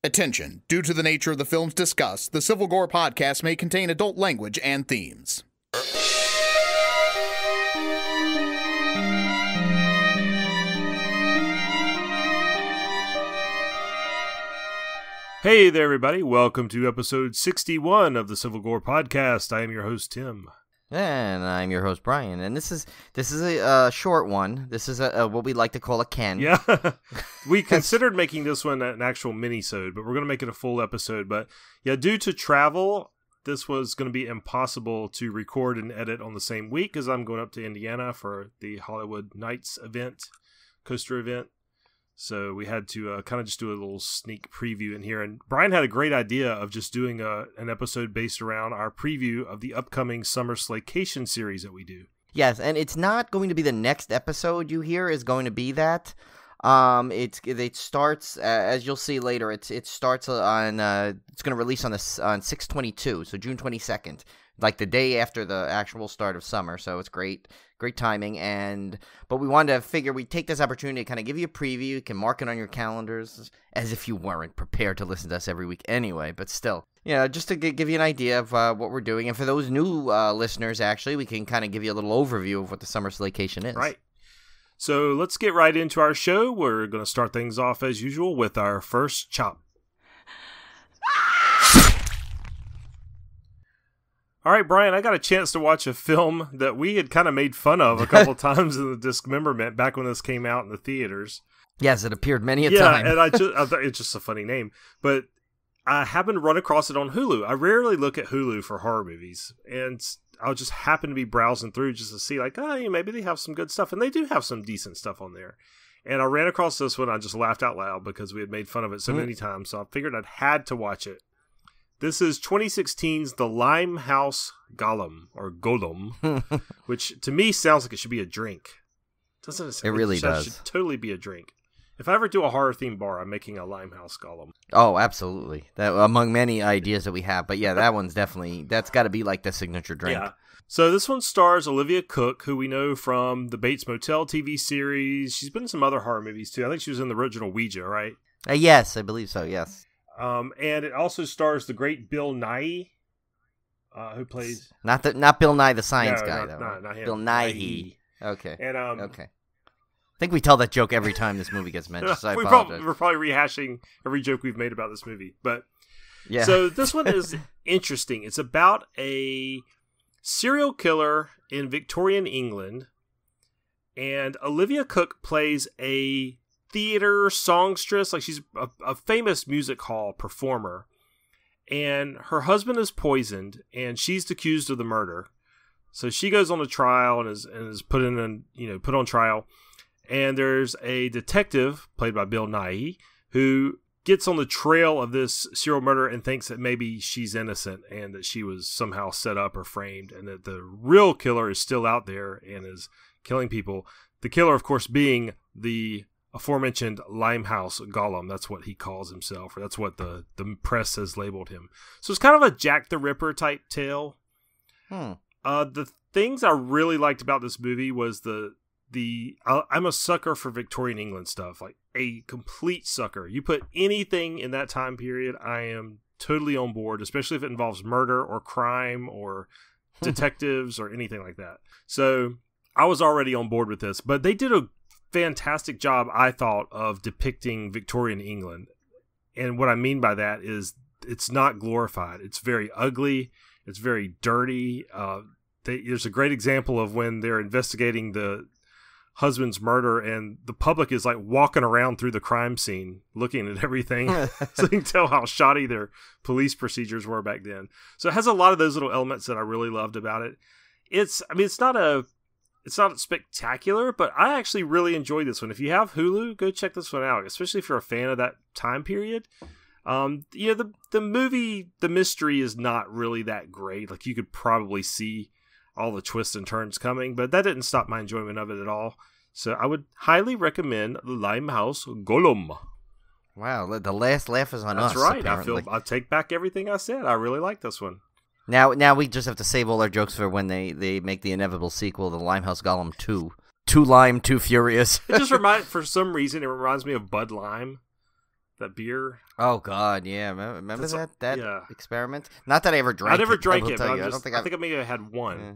Attention. Due to the nature of the films discussed, the Civil Gore podcast may contain adult language and themes. Hey there, everybody. Welcome to episode 61 of the Civil Gore podcast. I am your host, Tim. And I'm your host, Brian. And this is a short one. This is a what we like to call a Ken. Yeah. We considered making this one an actual mini-sode, but we're going to make it a full episode. But yeah, due to travel, this was going to be impossible to record and edit on the same week because I'm going up to Indiana for the Hollywood Nights event, coaster event. So we had to kind of just do a little sneak preview in here. And Brian had a great idea of just doing an episode based around our preview of the upcoming Summer Slaycation series that we do. Yes, and it's not going to be the next episode you hear is going to be that. It starts as you'll see later. It starts on it's going to release on 6/22, so June 22nd, like the day after the actual start of summer. So it's great timing. But we wanted to figure we'd take this opportunity to kind of give you a preview. You can mark it on your calendars as if you weren't prepared to listen to us every week anyway. But still, just to give you an idea of what we're doing. And for those new listeners, actually, we can kind of give you a little overview of what the Summer Slaycation is. Right. So let's get right into our show. We're going to start things off as usual with our first chop. All right, Brian, I got a chance to watch a film that we had kind of made fun of a couple times in the Discmemberment back when this came out in the theaters. Yes, it appeared many a time. Yeah, and I thought it's just a funny name. But I happened to run across it on Hulu. I rarely look at Hulu for horror movies. And I'll just happen to be browsing through just to see, like, maybe they have some good stuff. And they do have some decent stuff on there. And I ran across this one. I just laughed out loud because we had made fun of it so many times. So I figured I'd had to watch it. This is 2016's The Limehouse Golem, or Golem, which to me sounds like it should be a drink. Doesn't it? It really does. It should totally be a drink. If I ever do a horror-themed bar, I'm making a Limehouse Golem. Oh, absolutely. That among many ideas that we have. But yeah, that one's definitely, that's got to be like the signature drink. Yeah. So this one stars Olivia Cooke, who we know from the Bates Motel TV series. She's been in some other horror movies, too. I think she was in the original Ouija, right? Yes, I believe so, yes. And it also stars the great Bill Nighy, who plays not Bill Nye the Science Guy though. Not him. Bill Nighy. Okay. And okay. I think we tell that joke every time this movie gets mentioned. So I we're apologize. probably rehashing every joke we've made about this movie, but yeah. So this one is interesting. It's about a serial killer in Victorian England, and Olivia Cooke plays a theater songstress, like she's a famous music hall performer, and her husband is poisoned and she's accused of the murder. So she goes on a trial and is put on trial, and there's a detective played by Bill Nighy who gets on the trail of this serial murder and thinks that maybe she's innocent and that she was somehow set up or framed and that the real killer is still out there and is killing people. The killer, of course, being the aforementioned Limehouse Golem. That's what he calls himself, or that's what the press has labeled him. So it's kind of a Jack the Ripper type tale. The things I really liked about this movie was I'm a sucker for Victorian England stuff, like a complete sucker. You put anything in that time period, I am totally on board, especially if it involves murder or crime or detectives or anything like that. So I was already on board with this, but they did a fantastic job, I thought, of depicting Victorian England. And what I mean by that is it's not glorified. It's very ugly. It's very dirty. There's a great example of when they're investigating the husband's murder and the public is like walking around through the crime scene looking at everything so you can tell how shoddy their police procedures were back then. So it has a lot of those little elements that I really loved about it. It's not spectacular, but I actually really enjoyed this one. If you have Hulu, go check this one out, especially if you're a fan of that time period. The movie, the mystery is not really that great. Like, you could probably see all the twists and turns coming, but that didn't stop my enjoyment of it at all. So I would highly recommend Limehouse Golem. Wow, the last laugh is on us. That's right. Apparently. I take back everything I said. I really like this one. Now we just have to save all our jokes for when they make the inevitable sequel, the Limehouse Golem 2. Too Lime, Too Furious. It just for some reason, it reminds me of Bud Lime. That beer. Oh God, yeah. Remember that yeah. experiment? Not that I ever drank it. I never drank it, but I think I maybe had one. Yeah.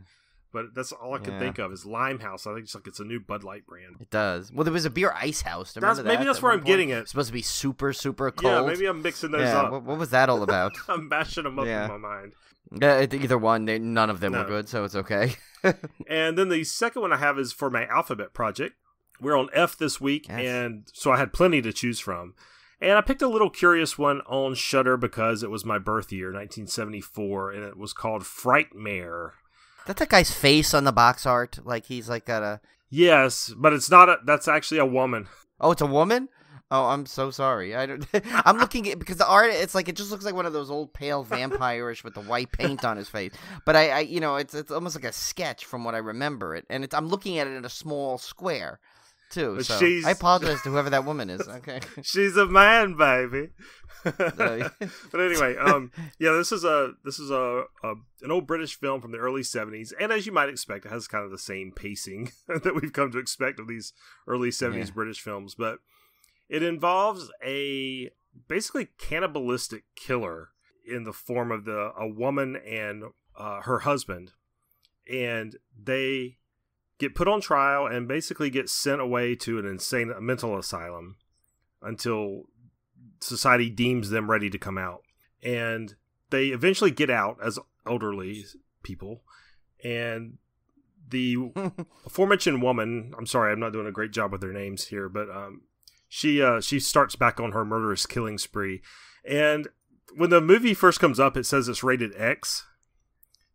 But that's all I could think of is Limehouse. I think it's a new Bud Light brand. It does. Well, there was a beer Ice House. Maybe that's where I'm getting it. It's supposed to be super, super cold. Yeah, maybe I'm mixing those up. What was that all about? I'm mashing them up in my mind. Either one, none of them were good, so it's okay. And then the second one I have is for my alphabet project. We're on F this week, and so I had plenty to choose from. And I picked a little curious one on Shudder because it was my birth year, 1974, and it was called FRIGHTMARE. That's that guy's face on the box art. Like he's like got a... Yes, but it's not that's actually a woman. Oh, it's a woman? Oh, I'm so sorry. I'm looking at because the art. It's like it just looks like one of those old pale vampires with the white paint on his face. But it's almost like a sketch from what I remember it, and I'm looking at it in a small square, too. So I apologize to whoever that woman is. Okay, she's a man, baby. But anyway, this is an old British film from the early 70s, and as you might expect, it has kind of the same pacing that we've come to expect of these early 70s British films, but it involves a basically cannibalistic killer in the form of a woman and her husband, and they get put on trial and basically get sent away to an insane mental asylum until society deems them ready to come out. And they eventually get out as elderly people, and the aforementioned woman, I'm sorry, I'm not doing a great job with their names here, but she starts back on her murderous killing spree. And when the movie first comes up, it says it's rated X.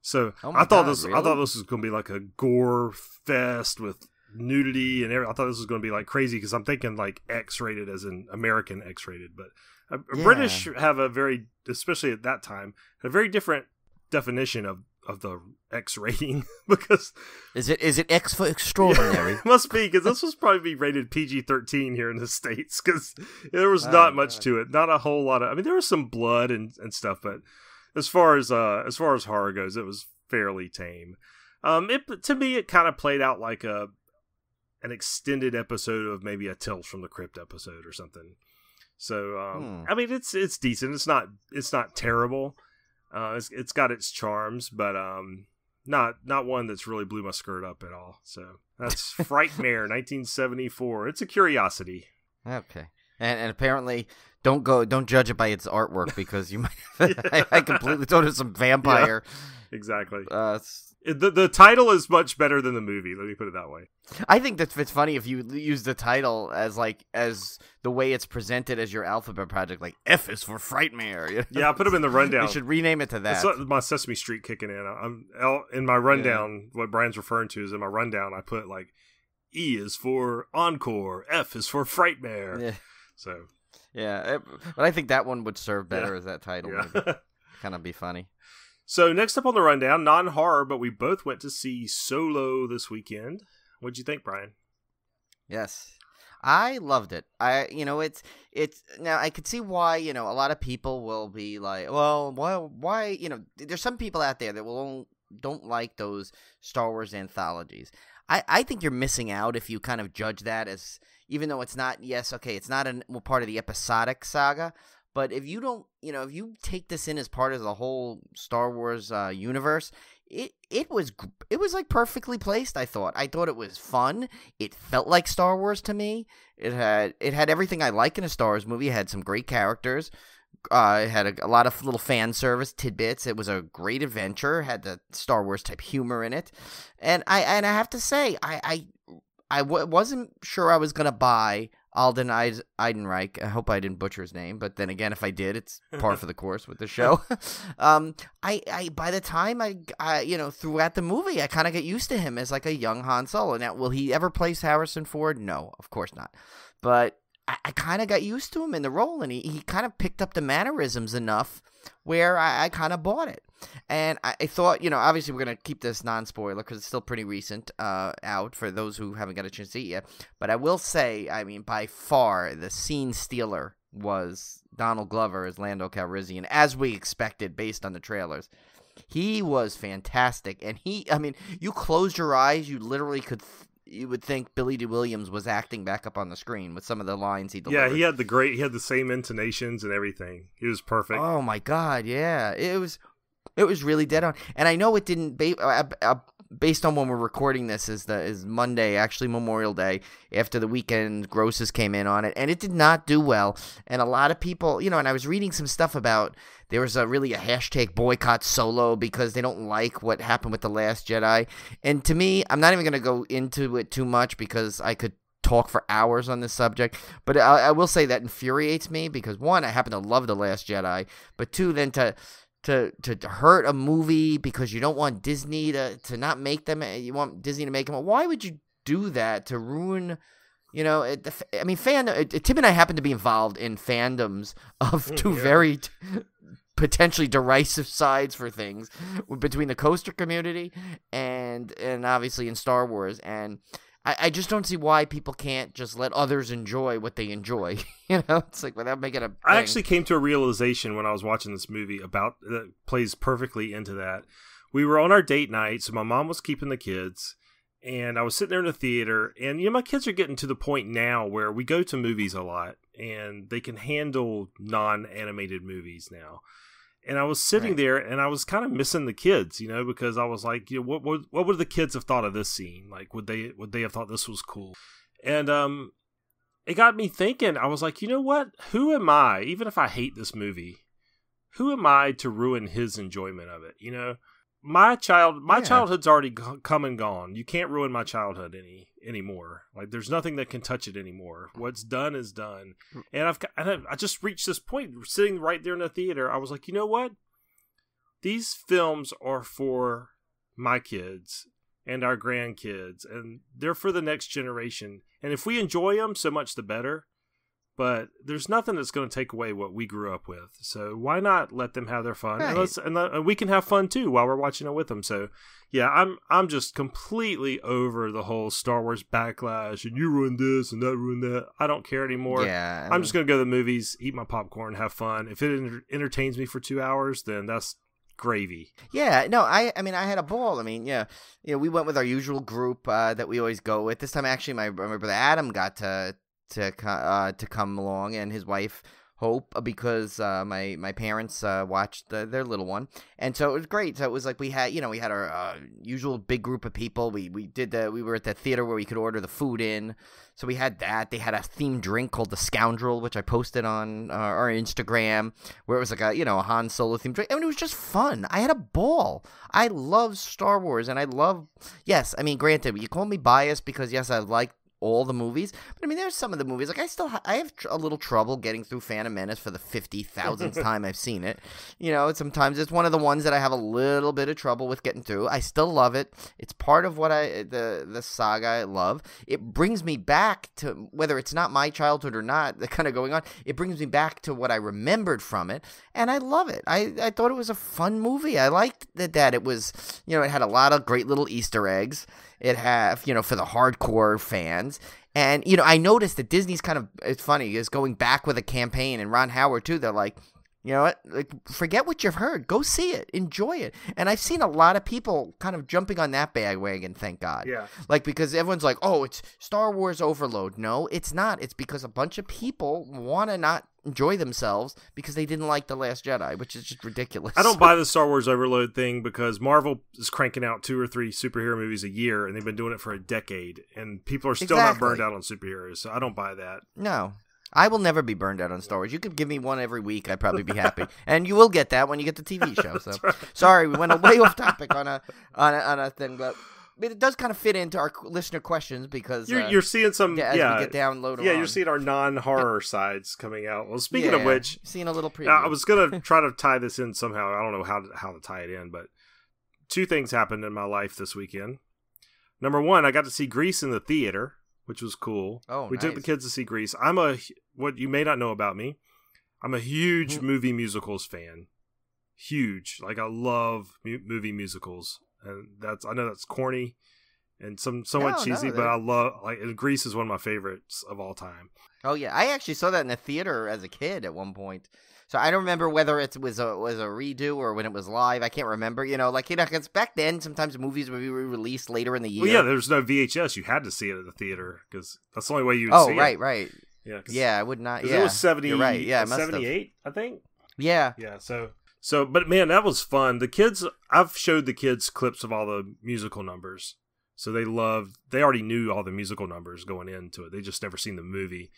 So I thought this was going to be like a gore fest with nudity and everything. I thought this was going to be like crazy because I'm thinking like X-rated as in American X-rated, but British have a very, especially at that time, a very different definition of the X rating because is it X for extraordinary? It must be, because this was probably rated PG-13 here in the States because there was not much to it, not a whole lot of. I mean, there was some blood and stuff, but as far as horror goes, it was fairly tame. To me, it kind of played out like an extended episode of maybe a Tales from the Crypt episode or something. So I mean, it's decent. It's not terrible. It's got its charms, but not one that's really blew my skirt up at all. So that's FRIGHTMARE, 1974. It's a curiosity. Okay, and apparently don't judge it by its artwork because you might. I completely thought it was some vampire. Yeah, exactly. The title is much better than the movie. Let me put it that way. I think that it's funny if you use the title as the way it's presented as your alphabet project, like F is for FRIGHTMARE. You know? Yeah, I put them in the rundown. You should rename it to that. It's my Sesame Street kicking in. I'm in my rundown. Yeah. What Brian's referring to is in my rundown. I put like E is for Encore, F is for FRIGHTMARE. Yeah. So yeah, but I think that one would serve better as that title. Yeah. Kind of be funny. So next up on the rundown, non-horror, but we both went to see Solo this weekend. What'd you think, Brian? Yes, I loved it. It's now I could see why, a lot of people will be like, well, why, there's some people out there that don't like those Star Wars anthologies. I think you're missing out if you kind of judge that as, even though it's not, it's not part of the episodic saga. But if you don't, if you take this in as part of the whole Star Wars universe, it was like perfectly placed. I thought it was fun. It felt like Star Wars to me. It had everything I like in a Star Wars movie. It had some great characters. It had a lot of little fan service tidbits. It was a great adventure. It had the Star Wars type humor in it, and I have to say I wasn't sure I was gonna buy Alden Ehrenreich. I hope I didn't butcher his name, but then again, if I did, it's par for the course with the show. I by the time I throughout the movie, I kind of get used to him as like a young Han Solo. Now, will he ever place Harrison Ford? No, of course not. But I kind of got used to him in the role, and he kind of picked up the mannerisms enough where I kind of bought it. And I thought, obviously we're going to keep this non-spoiler because it's still pretty recent out for those who haven't got a chance to see it yet. But I will say, I mean, by far, the scene stealer was Donald Glover as Lando Calrissian, as we expected based on the trailers. He was fantastic. And you closed your eyes, you literally could you would think Billy D. Williams was acting back up on the screen with some of the lines he delivered. Yeah, he had the same intonations and everything. He was perfect. Oh my God, yeah, it was really dead on. And I know it didn't. Based on when we're recording this, is Monday, actually Memorial Day, after the weekend grosses came in on it, and it did not do well. And a lot of people, and I was reading some stuff about there was a hashtag boycott Solo because they don't like what happened with The Last Jedi. And to me, I'm not even going to go into it too much because I could talk for hours on this subject, but I will say that infuriates me because, one, I happen to love The Last Jedi, but two, then to hurt a movie because you don't want Disney to not make them, you want Disney to make them. Why would you do that to ruin, Tim and I happen to be involved in fandoms of two very potentially derisive sides for things between the coaster community and obviously in Star Wars, and I just don't see why people can't just let others enjoy what they enjoy. It's like without making a thing. I actually came to a realization when I was watching this movie about that plays perfectly into that. We were on our date night, so my mom was keeping the kids, and I was sitting there in the theater, and my kids are getting to the point now where we go to movies a lot, and they can handle non-animated movies now. And I was sitting there, and I was kind of missing the kids, because I was like, what would the kids have thought of this scene? Like, would they have thought this was cool? And it got me thinking. I was like, you know what? Who am I? Even if I hate this movie, who am I to ruin his enjoyment of it? My childhood's already come and gone. You can't ruin my childhood anymore. Like, there's nothing that can touch it anymore. What's done is done. And I just reached this point sitting right there in the theater. I was like, you know what? These films are for my kids and our grandkids, and they're for the next generation. And if we enjoy them, so much the better. But there's nothing that's going to take away what we grew up with. So why not let them have their fun? Right. And we can have fun too while we're watching it with them. So yeah, I'm just completely over the whole Star Wars backlash and you ruined this and that ruined that. I don't care anymore. Yeah, I'm just going to go to the movies, eat my popcorn, have fun. If it entertains me for 2 hours, then that's gravy. Yeah, no, I had a ball. We went with our usual group that we always go with. This time, actually, my brother Adam got to come along, and his wife Hope, because my parents watched their little one, and so it was great. So it was like we had our usual big group of people. We were at the theater where we could order the food in, so we had that. They had a themed drink called the Scoundrel, which I posted on our Instagram, where it was like a Han Solo themed drink. I mean, it was just fun. I had a ball. I love Star Wars, and granted, you call me biased because yes, I like all the movies, but there's some of the movies, like I have a little trouble getting through Phantom Menace for the 50,000th time I've seen it. Sometimes it's one of the ones that I have a little bit of trouble with getting through. I still love it. It's part of what the saga I love. It brings me back to, whether it's not my childhood or not, the kind of going on, it brings me back to what I remembered from it, and I love it. I thought it was a fun movie. I liked that it was, it had a lot of great little Easter eggs. It have, for the hardcore fans. And, I noticed that Disney's it's funny, is going back with a campaign, and Ron Howard too. They're like, you know what, like, forget what you've heard. Go see it. Enjoy it. And I've seen a lot of people kind of jumping on that bandwagon, thank God. Yeah. Like, because everyone's like, oh, it's Star Wars overload. No, it's not. It's because a bunch of people want to not enjoy themselves because they didn't like The Last Jedi, which is just ridiculous. I don't buy the Star Wars overload thing because Marvel is cranking out 2 or 3 superhero movies a year, and they've been doing it for a decade, and people are still not burned out on superheroes, so I don't buy that. No. I will never be burned out on Star Wars. You could give me one every week, I'd probably be happy. And you will get that when you get the TV show. So right. Sorry, we went way off topic on a thing, but it does kind of fit into our listener questions because you're seeing some as we get download. Yeah, you're seeing our non-horror sides coming out. Well, speaking of which, seeing a little preview. I was gonna try to tie this in somehow. I don't know how to tie it in, but 2 things happened in my life this weekend. Number 1, I got to see Grease in the theater, which was cool. Oh, we took the kids to see Grease. What you may not know about me, I'm a huge movie musicals fan. Huge. Like, I love movie musicals. And I know that's corny and somewhat cheesy, but I love, like, Grease is one of my favorites of all time. Oh, yeah. I actually saw that in the theater as a kid at one point. So I don't remember whether it was a redo or when it was live. I can't remember. Because back then sometimes movies would be re-released later in the year. Well, yeah, there was no VHS. You had to see it at the theater because that's the only way you would see it. Oh, right. Yeah, I would not. Yeah, it was 70. You're right. Yeah, 78, I think. Yeah. Yeah. So, but man, that was fun. The kids, I've showed the kids clips of all the musical numbers, so they already knew all the musical numbers going into it. They just never seen the movie.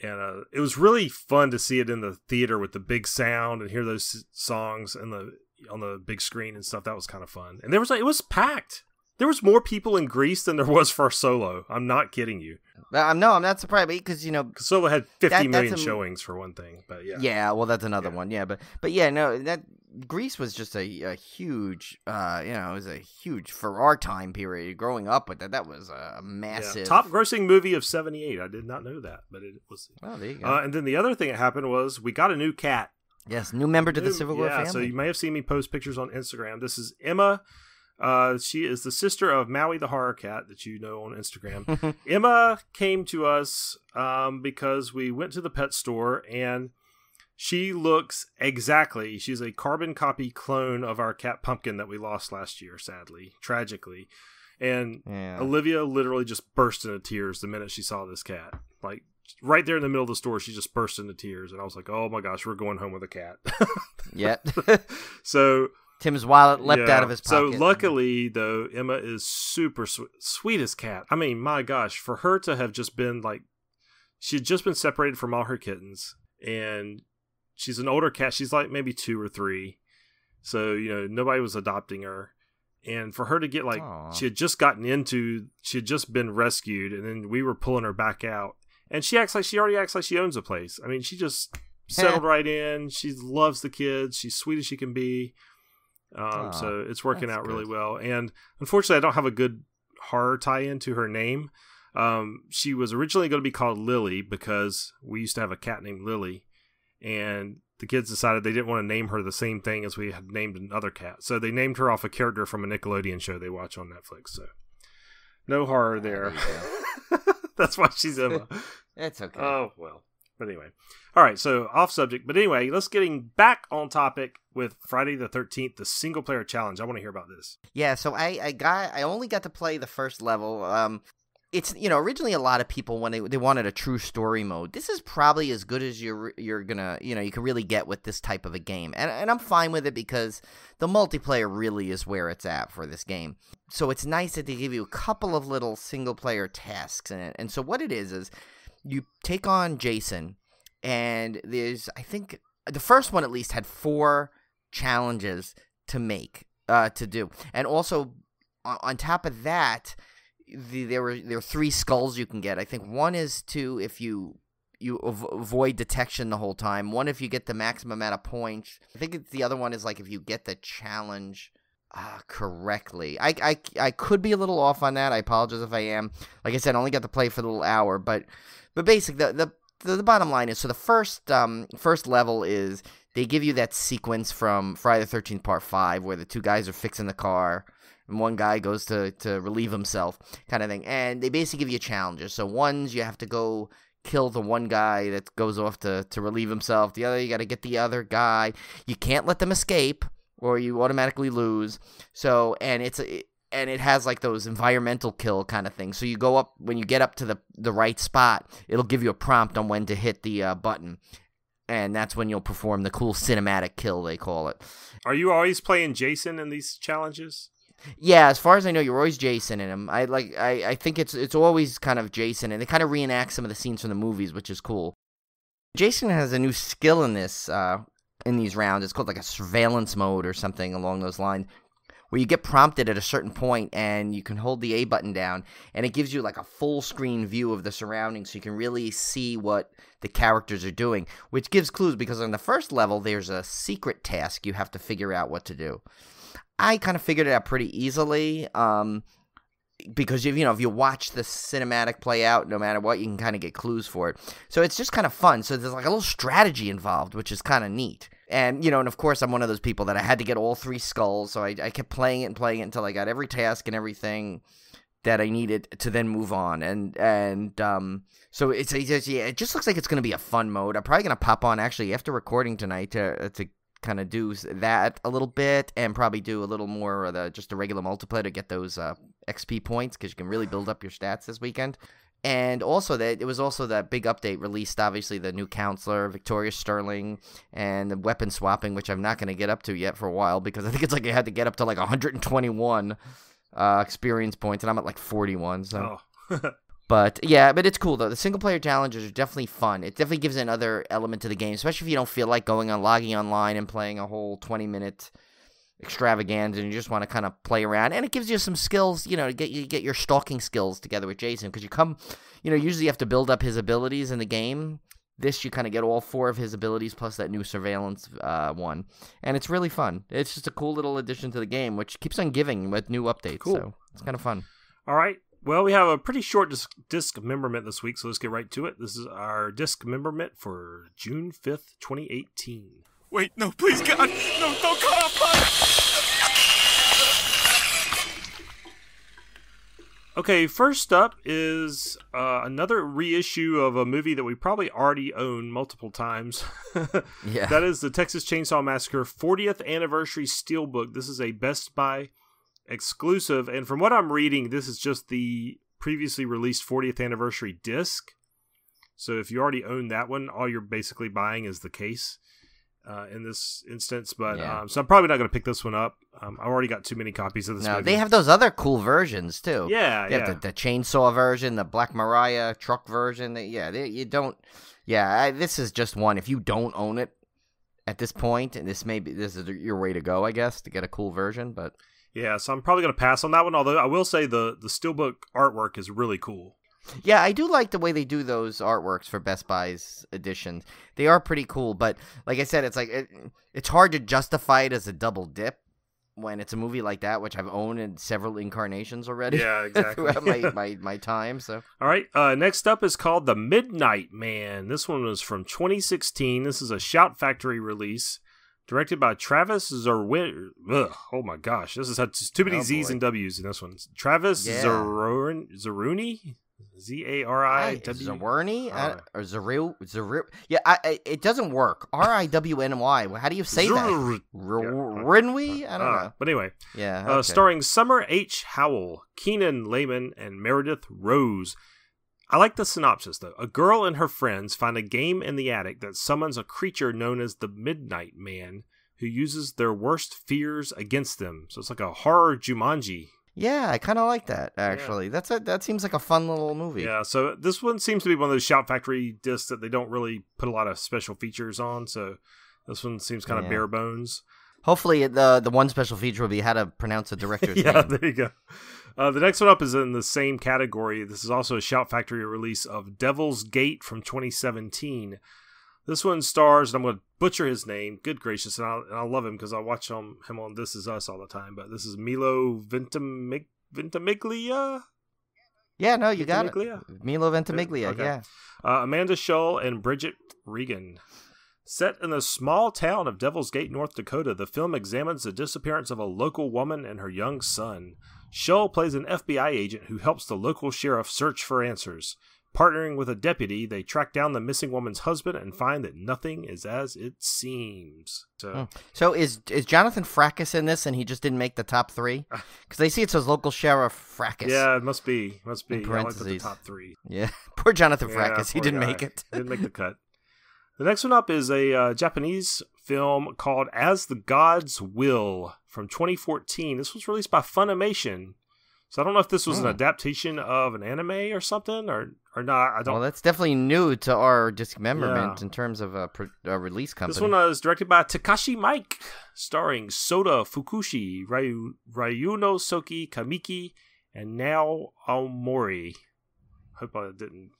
And it was really fun to see it in the theater with the big sound and hear those songs on the big screen and stuff. That was kind of fun. And it was packed. There was more people in Greece than there was for Solo. I'm not kidding you. No, I'm not surprised because Solo had 50 million showings for one thing. But yeah. Yeah, well, that's another one. Yeah, but yeah, no, that Greece was just a huge, it was a huge for our time period. Growing up with that was a massive top grossing movie of '78. I did not know that, but it was. Oh, there you go. And then the other thing that happened was we got a new cat. Yes, new member to the Civil Gore family. So you may have seen me post pictures on Instagram. This is Emma. She is the sister of Maui the horror cat that you know on Instagram. Emma came to us because we went to the pet store and she looks exactly. She's a carbon copy clone of our cat Pumpkin that we lost last year, sadly, tragically. And Olivia literally just burst into tears the minute she saw this cat. Like right there in the middle of the store, she just burst into tears, and I was like, "Oh my gosh, we're going home with a cat." Yep. So. Tim's wallet leapt out of his pocket. So luckily, though, Emma is super sweetest cat. I mean, my gosh, for her to have just been she had just been separated from all her kittens, and she's an older cat. She's like maybe 2 or 3. So, nobody was adopting her. And for her to get Aww. she had just been rescued, and then we were pulling her back out. And she already acts like she owns a place. I mean, she just settled right in. She loves the kids. She's sweet as she can be. So it's working out really well. And unfortunately, I don't have a good horror tie-in to her name. She was originally going to be called Lily because we used to have a cat named Lily. And the kids decided they didn't want to name her the same thing as we had named another cat. So they named her off a character from a Nickelodeon show they watch on Netflix. So no horror there. That's why she's Emma. It's okay. Oh, well. But anyway. All right, so off subject. But anyway, let's getting back on topic with Friday the 13th, the single player challenge. I want to hear about this. Yeah, so I only got to play the first level. It's originally a lot of people when they wanted a true story mode. This is probably as good as you're gonna you can really get with this type of a game, and I'm fine with it because the multiplayer really is where it's at for this game. So it's nice that they give you a couple of little single player tasks in it. And so what it is you take on Jason, and there's I think the first one at least had 4 challenges to make to do, and also on top of that. There are 3 skulls you can get. I think one is to if you avoid detection the whole time. One if you get the maximum amount of points. I think the other one is if you get the challenge correctly. I could be a little off on that. I apologize if I am. Like I said, I only got to play for a little hour, but basically the bottom line is so the first level is they give you that sequence from Friday the 13th Part 5 where the 2 guys are fixing the car. And one guy goes to relieve himself kind of thing. And they basically give you challenges. So one's you have to go kill the one guy that goes off to relieve himself. The other, you got to get the other guy. You can't let them escape or you automatically lose. So, and it has those environmental kill kind of thing. So you go up, when you get up to the right spot, it'll give you a prompt on when to hit the button. And that's when you'll perform the cool cinematic kill, they call it. Are you always playing Jason in these challenges? Yeah, as far as I know, you're always Jason in them. I think it's always kind of Jason, and they kind of reenact some of the scenes from the movies, which is cool. Jason has a new skill in these rounds. It's called a surveillance mode or something along those lines, where you get prompted at a certain point, and you can hold the A button down, and it gives you a full screen view of the surroundings, so you can really see what the characters are doing, which gives clues because on the first level, there's a secret task you have to figure out what to do. I kind of figured it out pretty easily because, if you watch the cinematic play out, no matter what, you can kind of get clues for it. So it's just kind of fun. So there's a little strategy involved, which is kind of neat. And, and of course, I'm one of those people that I had to get all 3 skulls. So I kept playing it until I got every task and everything. that I needed to then move on. So it just looks like it's going to be a fun mode. I'm probably going to pop on actually after recording tonight to kind of do that a little bit and probably do a little more of just the regular multiplayer to get those XP points, because you can really build up your stats this weekend. And also it was also that big update released, obviously, the new counselor, Victoria Sterling, and the weapon swapping, which I'm not going to get up to yet for a while, because I think it's like you had to get up to like 121 experience points, and I'm at like 41. So, but it's cool though. The single player challenges are definitely fun. It definitely gives another element to the game, especially if you don't feel like logging online and playing a whole 20-minute extravaganza, and you just want to kind of play around. And it gives you some skills, to get your stalking skills together with Jason, because usually you have to build up his abilities in the game. This, you kind of get all 4 of his abilities plus that new surveillance one. And it's really fun. It's just a cool little addition to the game, which keeps on giving with new updates. Cool. So it's kind of fun. All right. Well, we have a pretty short discmemberment this week, so let's get right to it. This is our discmemberment for June 5th, 2018. Wait, no, please, God. No, don't call up, bud. Okay, first up is another reissue of a movie that we probably already own multiple times. Yeah. That is the Texas Chainsaw Massacre 40th Anniversary Steelbook. This is a Best Buy exclusive, and from what I'm reading, this is just the previously released 40th Anniversary disc. So if you already own that one, all you're basically buying is the case in this instance. But so I'm probably not going to pick this one up. I've already got too many copies of this movie. They have those other cool versions too. Yeah, they have the chainsaw version, the Black Mariah truck version. You don't. Yeah, this is just one. If you don't own it at this point, and this is your way to go, I guess, to get a cool version. But yeah, so I'm probably going to pass on that one. Although I will say the Steelbook artwork is really cool. Yeah, I do like the way they do those artworks for Best Buy's editions. They are pretty cool, but like I said, it's hard to justify it as a double dip when it's a movie like that, which I've owned in several incarnations already. Yeah, exactly. throughout my time. So, all right, next up is called The Midnight Man. This one was from 2016. This is a Shout Factory release, directed by Travis Zerwin. Oh my gosh, this has too many Z's and W's in this one. Travis Zeruni. Zariw Zerwini or Zariw. Yeah, it doesn't work. Riwny. How do you say that? Rinwy? I don't know. But anyway, okay. Starring Summer H. Howell, Keenan Lehman, and Meredith Rose. I like the synopsis though. A girl and her friends find a game in the attic that summons a creature known as the Midnight Man, who uses their worst fears against them. So it's like a horror Jumanji. Yeah, I kind of like that, actually. Yeah. That seems like a fun little movie. Yeah, so this one seems to be one of those Shout Factory discs that they don't really put a lot of special features on, so this one seems kind of bare bones. Hopefully the one special feature will be how to pronounce the director's name. Yeah, there you go. The next one up is in the same category. This is also a Shout Factory release of Devil's Gate from 2017. This one stars, and I'm going to butcher his name, good gracious, and I love him because I watch him on This Is Us all the time, but this is Milo Ventimiglia? Yeah, no, you got it. Milo Ventimiglia, okay. Yeah. Amanda Shull and Bridget Regan. Set in the small town of Devil's Gate, North Dakota, the film examines the disappearance of a local woman and her young son. Shull plays an FBI agent who helps the local sheriff search for answers. Partnering with a deputy, they track down the missing woman's husband and find that nothing is as it seems. So is Jonathan Frakes in this, and he just didn't make the top 3? Because they see it says local sheriff Frakes. Yeah, it must be. In parentheses. I only put the top 3. Yeah, poor Jonathan Frakes. He didn't make it. Didn't make the cut. The next one up is a Japanese film called As the Gods Will from 2014. This was released by Funimation. So I don't know if this was an adaptation of an anime or something, or not. I don't. Well, that's definitely new to our dismemberment in terms of a release company. This one is directed by Takashi Mike, starring Soda Fukushi, Ryuno Soki Kamiki, and Nao Aomori. Hope I didn't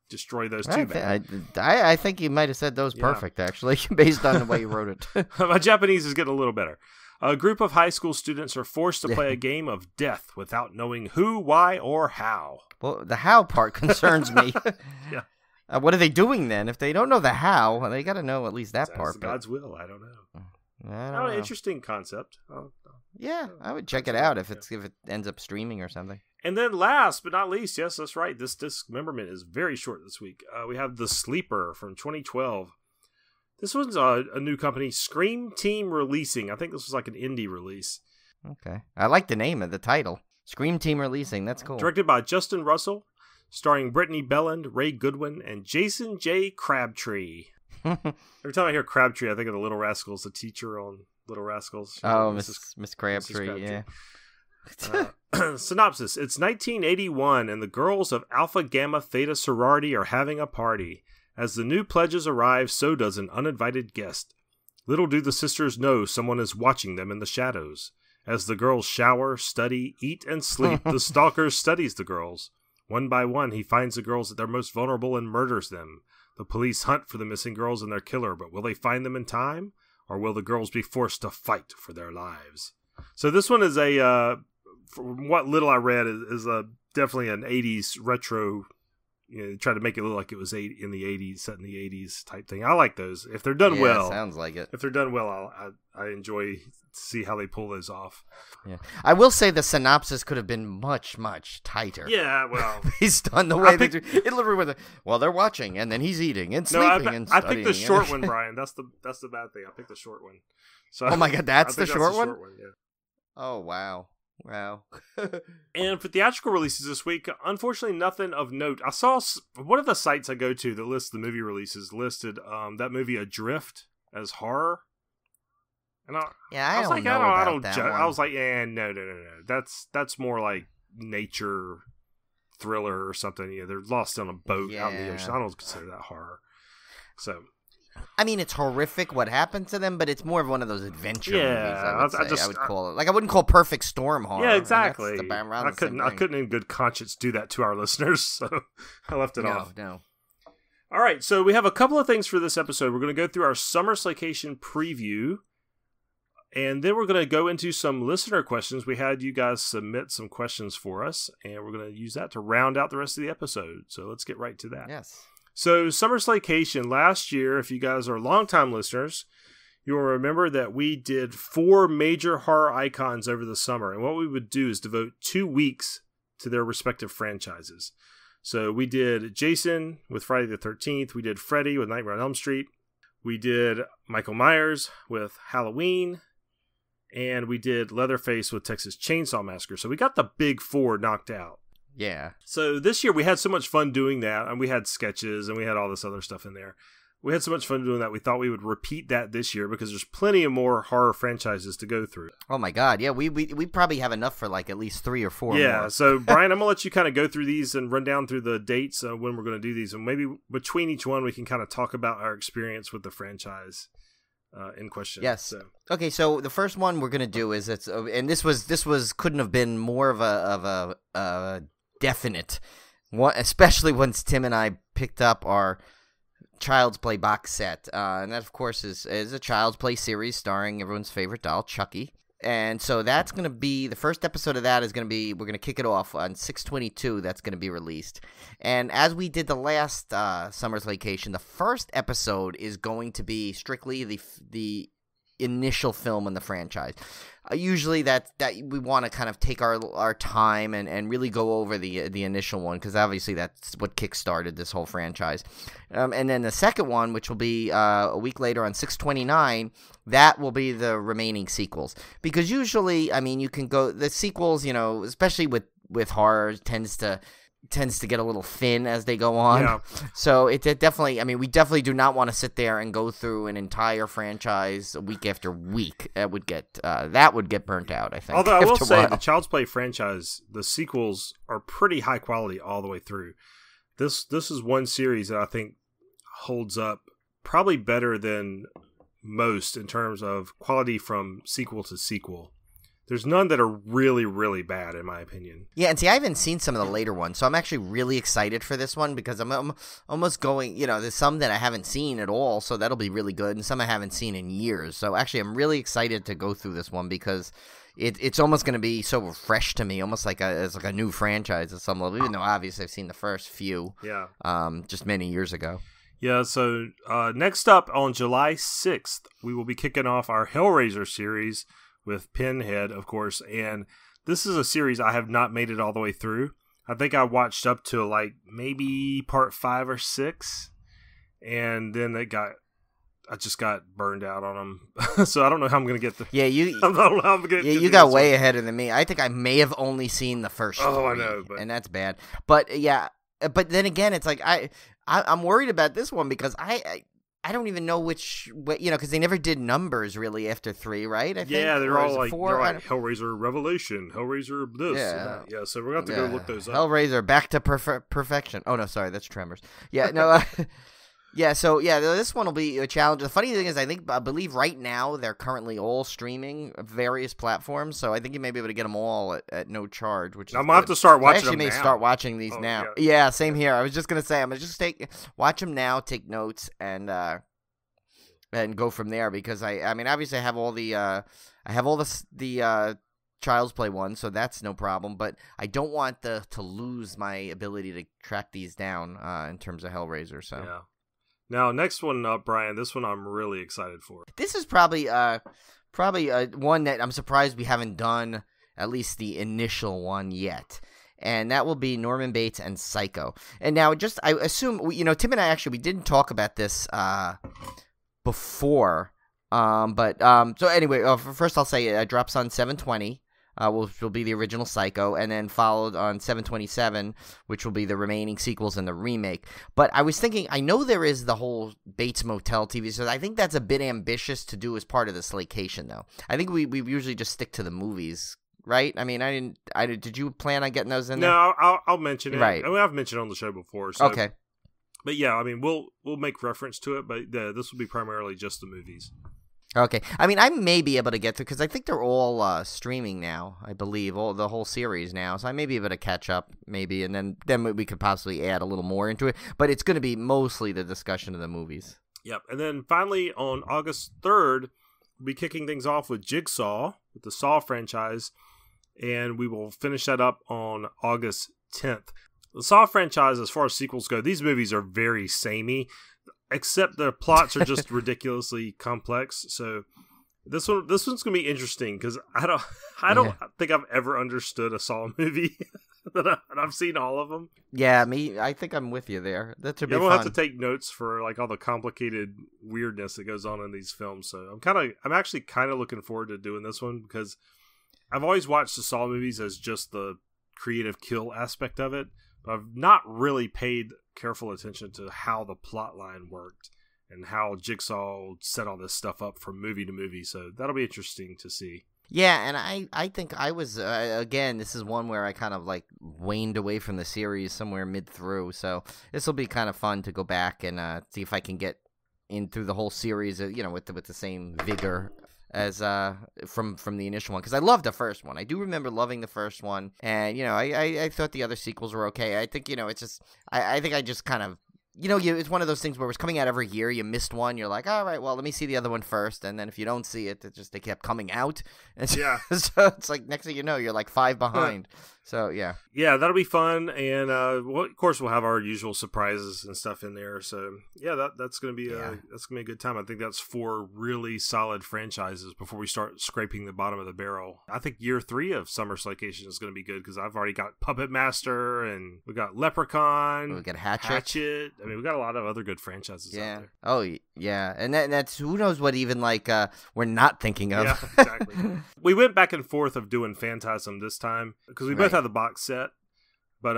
destroy those too bad. I think you might have said those perfect, actually, based on the way you wrote it. My Japanese is getting a little better. A group of high school students are forced to play a game of death without knowing who, why, or how. Well, the how part concerns me. Yeah. What are they doing then? If they don't know the how, they got to know at least that part. It's God's will. I don't know. I don't know. Interesting concept. Yeah, I would check it out if it ends up streaming or something. And then last but not least, yes, that's right, this dismemberment is very short this week. We have The Sleeper from 2012. This one's a new company, Scream Team Releasing. I think this was like an indie release. Okay. I like the name of the title. Scream Team Releasing. That's cool. Directed by Justin Russell, starring Brittany Belland, Ray Goodwin, and Jason J. Crabtree. Every time I hear Crabtree, I think of the Little Rascals, the teacher on Little Rascals. Oh, Miss Crabtree, yeah. Synopsis. It's 1981, and the girls of Alpha Gamma Theta sorority are having a party. As the new pledges arrive, so does an uninvited guest. Little do the sisters know someone is watching them in the shadows. As the girls shower, study, eat, and sleep, the stalker studies the girls. One by one, he finds the girls at their most vulnerable and murders them. The police hunt for the missing girls and their killer, but will they find them in time? Or will the girls be forced to fight for their lives? So this one is from what little I read, is definitely an 80s retro. Try to make it look like it was in the 80s, set in the 80s type thing. I like those. If they're done well. Sounds like it. If they're done well, I enjoy to see how they pull those off. Yeah, I will say the synopsis could have been much, much tighter. Yeah, well. Based on the way it literally was, well, they're watching, and then he's eating and sleeping and studying. I picked the short one, Brian. That's the bad thing. I picked the short one. So oh my God, that's the short one? Yeah. Oh, wow. And for theatrical releases this week, unfortunately, nothing of note. I saw one of the sites I go to that lists the movie releases listed that movie Adrift as horror. And I was like, yeah, no. That's more like nature thriller or something. Yeah, they're lost on a boat out in the ocean. I don't consider that horror. So. I mean, it's horrific what happened to them, but it's more of one of those adventure movies. I would call it. Like, I wouldn't call Perfect Storm horror. Yeah, exactly. I couldn't in good conscience do that to our listeners, so I left it off. No. All right, so we have a couple of things for this episode. We're going to go through our Summer Slaycation preview, and then we're going to go into some listener questions. We had you guys submit some questions for us, and we're going to use that to round out the rest of the episode. So let's get right to that. Yes. So, Summer Slaycation, last year, if you guys are longtime listeners, you will remember that we did 4 major horror icons over the summer. And what we would do is devote 2 weeks to their respective franchises. So, we did Jason with Friday the 13th. We did Freddy with Nightmare on Elm Street. We did Michael Myers with Halloween. And we did Leatherface with Texas Chainsaw Massacre. So, we got the big 4 knocked out. Yeah. So this year we had so much fun doing that, and we had sketches and we had all this other stuff in there. We had so much fun doing that, we thought we would repeat that this year because there's plenty of more horror franchises to go through. Oh my God, yeah, we probably have enough for like at least 3 or 4 more. Yeah, so Brian, I'm going to let you kind of go through these and run down through the dates when we're going to do these, and maybe between each one we can kind of talk about our experience with the franchise in question. Yes. So. Okay, so the first one we're going to do is this was couldn't have been more of a definite one, especially once Tim and I picked up our Child's Play box set, and that of course is a Child's Play series starring everyone's favorite doll, Chucky. And so that's going to be the first episode of that. We're going to kick it off on 6/22. That's going to be released. And as we did the last Summer Slaycation, the first episode is going to be strictly the initial film in the franchise. Usually that we want to kind of take our time and really go over the initial one, because obviously that's what kickstarted this whole franchise. And then the second one, which will be a week later on 6/29, that will be the remaining sequels. Because usually, I mean, you can go the sequels, especially with horror, tends to get a little thin as they go on. Yeah. So it definitely, I mean, we definitely do not want to sit there and go through an entire franchise week after week. That would get burnt out, I think. Although I will say the Child's Play franchise, the sequels are pretty high quality all the way through. This is one series that I think holds up probably better than most in terms of quality from sequel to sequel. There's none that are really, really bad, in my opinion. Yeah, and see, I haven't seen some of the later ones, so I'm actually really excited for this one, because I'm almost going, there's some that I haven't seen at all, so that'll be really good, and some I haven't seen in years. So actually, I'm really excited to go through this one, because it's almost going to be so fresh to me, almost like a new franchise at some level, even though obviously I've seen the first few, just many years ago. Yeah, so next up on July 6th, we will be kicking off our Hellraiser series with Pinhead, of course, and this is a series I have not made it all the way through. I think I watched up to like maybe part 5 or 6, and then I just got burned out on them. So I don't know how I'm going to get the. Yeah, you. I don't know how I'm gonna Yeah, get you got way ahead than me. I think I may have only seen the first. Oh, 3, I know, and that's bad. But yeah, but then again, it's like I'm worried about this one because I don't even know which, because they never did numbers really after 3, right? I think? Yeah, they're all like, 4? Hellraiser Revelation, Hellraiser this. Yeah. And that. Yeah, so we're going to have to go look those up. Hellraiser, Back to Perfection. Oh, no, sorry, that's Tremors. Yeah, no, yeah, so, yeah, this one will be a challenge. The funny thing is, I believe right now they're currently all streaming various platforms, so I think you may be able to get them all at no charge, which is I'm going to have to start watching them now. I actually may start watching these now. Yeah, same here. I was just going to say, I'm going to just watch them now, take notes, and go from there, because I mean, obviously I have all the Child's Play one, so that's no problem, but I don't want to lose my ability to track these down in terms of Hellraiser, so. Yeah. Now, next one up, Brian, this one I'm really excited for. This is probably one that I'm surprised we haven't done, at least the initial one yet. And that will be Norman Bates and Psycho. And now, I assume, Tim and I we didn't talk about this before. So anyway, first I'll say it drops on 7/20. Which will be the original Psycho, and then followed on 7/27, which will be the remaining sequels and the remake. But I was thinking, I know there is the whole Bates Motel TV, so I think that's a bit ambitious to do as part of the Slaycation, though. I think we usually just stick to the movies, right? I mean, did you plan on getting those in there? No, I'll mention it. Right. I mean, I've mentioned it on the show before. So. Okay. But yeah, I mean, we'll make reference to it, but this will be primarily just the movies. Okay. I mean, I may be able to get through, because I think they're all streaming now, I believe, the whole series now. So I may be able to catch up, maybe, and then we could possibly add a little more into it. But it's going to be mostly the discussion of the movies. Yep. And then finally, on August 3rd, we'll be kicking things off with Jigsaw, with the Saw franchise, and we will finish that up on August 10th. The Saw franchise, as far as sequels go, these movies are very samey. Except the plots are just ridiculously complex. So this one's gonna be interesting, because I don't think I've ever understood a Saw movie. and I've seen all of them. Yeah, I think I'm with you there. That should be fun. We'll have to take notes for like all the complicated weirdness that goes on in these films. So I'm actually kind of looking forward to doing this one, because I've always watched the Saw movies as just the creative kill aspect of it, but I've not really paid careful attention to how the plot line worked and how Jigsaw set all this stuff up from movie to movie. So that'll be interesting to see. Yeah, and I think I was, again, this is one where I kind of like waned away from the series somewhere mid through. So this will be kind of fun to go back and see if I can get in through the whole series, with the same vigor as from the initial one, because I loved the first one. I do remember loving the first one, and I thought the other sequels were okay. I think it's just I think I just kind of it's one of those things where it's coming out every year. You missed one, you're like, all right, well, let me see the other one first, and then if you don't see it, they kept coming out, and so it's like next thing you know, you're like 5 behind. So yeah, that'll be fun, and of course we'll have our usual surprises and stuff in there. So yeah, that's gonna be a good time. I think that's 4 really solid franchises before we start scraping the bottom of the barrel. I think year 3 of Summer Slaycation is gonna be good, because I've already got Puppet Master, and we got Leprechaun, we got Hatchet. I mean, we got a lot of other good franchises out there. Oh yeah, and that's who knows what even we're not thinking of. Yeah, exactly. We went back and forth of doing Phantasm this time, because we both had the box set, but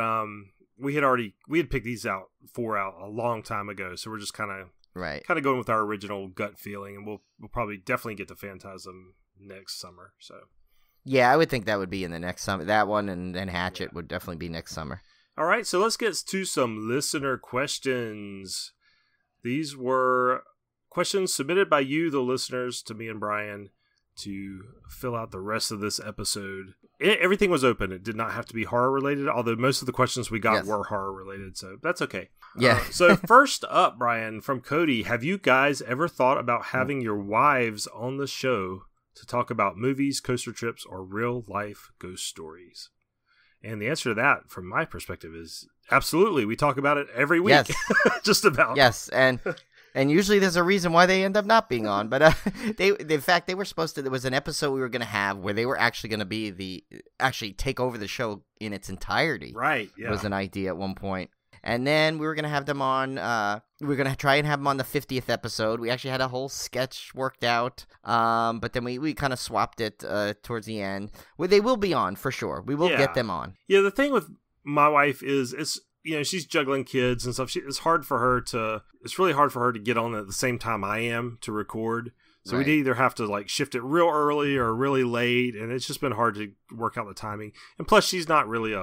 we had picked these 4 out a long time ago, so we're just kind of going with our original gut feeling, and we'll probably definitely get to Phantasm next summer. So yeah, I would think that would be in the next summer. That one and then Hatchet would definitely be next summer. All right, so let's get to some listener questions. These were questions submitted by you, the listeners, to me and Brian to fill out the rest of this episode. Everything was open. It did not have to be horror related, although most of the questions we got were horror related, so that's okay. Yeah. So first up, Brian, from Cody, have you guys ever thought about having your wives on the show to talk about movies, coaster trips, or real life ghost stories? And the answer to that, from my perspective, is absolutely. We talk about it every week. Yes. Just about. Yes, and And usually there's a reason why they end up not being on. But in fact, they were supposed to. There was an episode we were going to have where they were actually going to be actually take over the show in its entirety. Right. Yeah. Was an idea at one point. And then we were going to have them on. We were going to try and have them on the 50th episode. We actually had a whole sketch worked out. But then we kind of swapped it towards the end. Well, they will be on for sure. We will get them on. Yeah. The thing with my wife is she's juggling kids and stuff. It's really hard for her to get on at the same time I am to record. So we'd either have to like shift it real early or really late, and it's just been hard to work out the timing. And plus, she's not really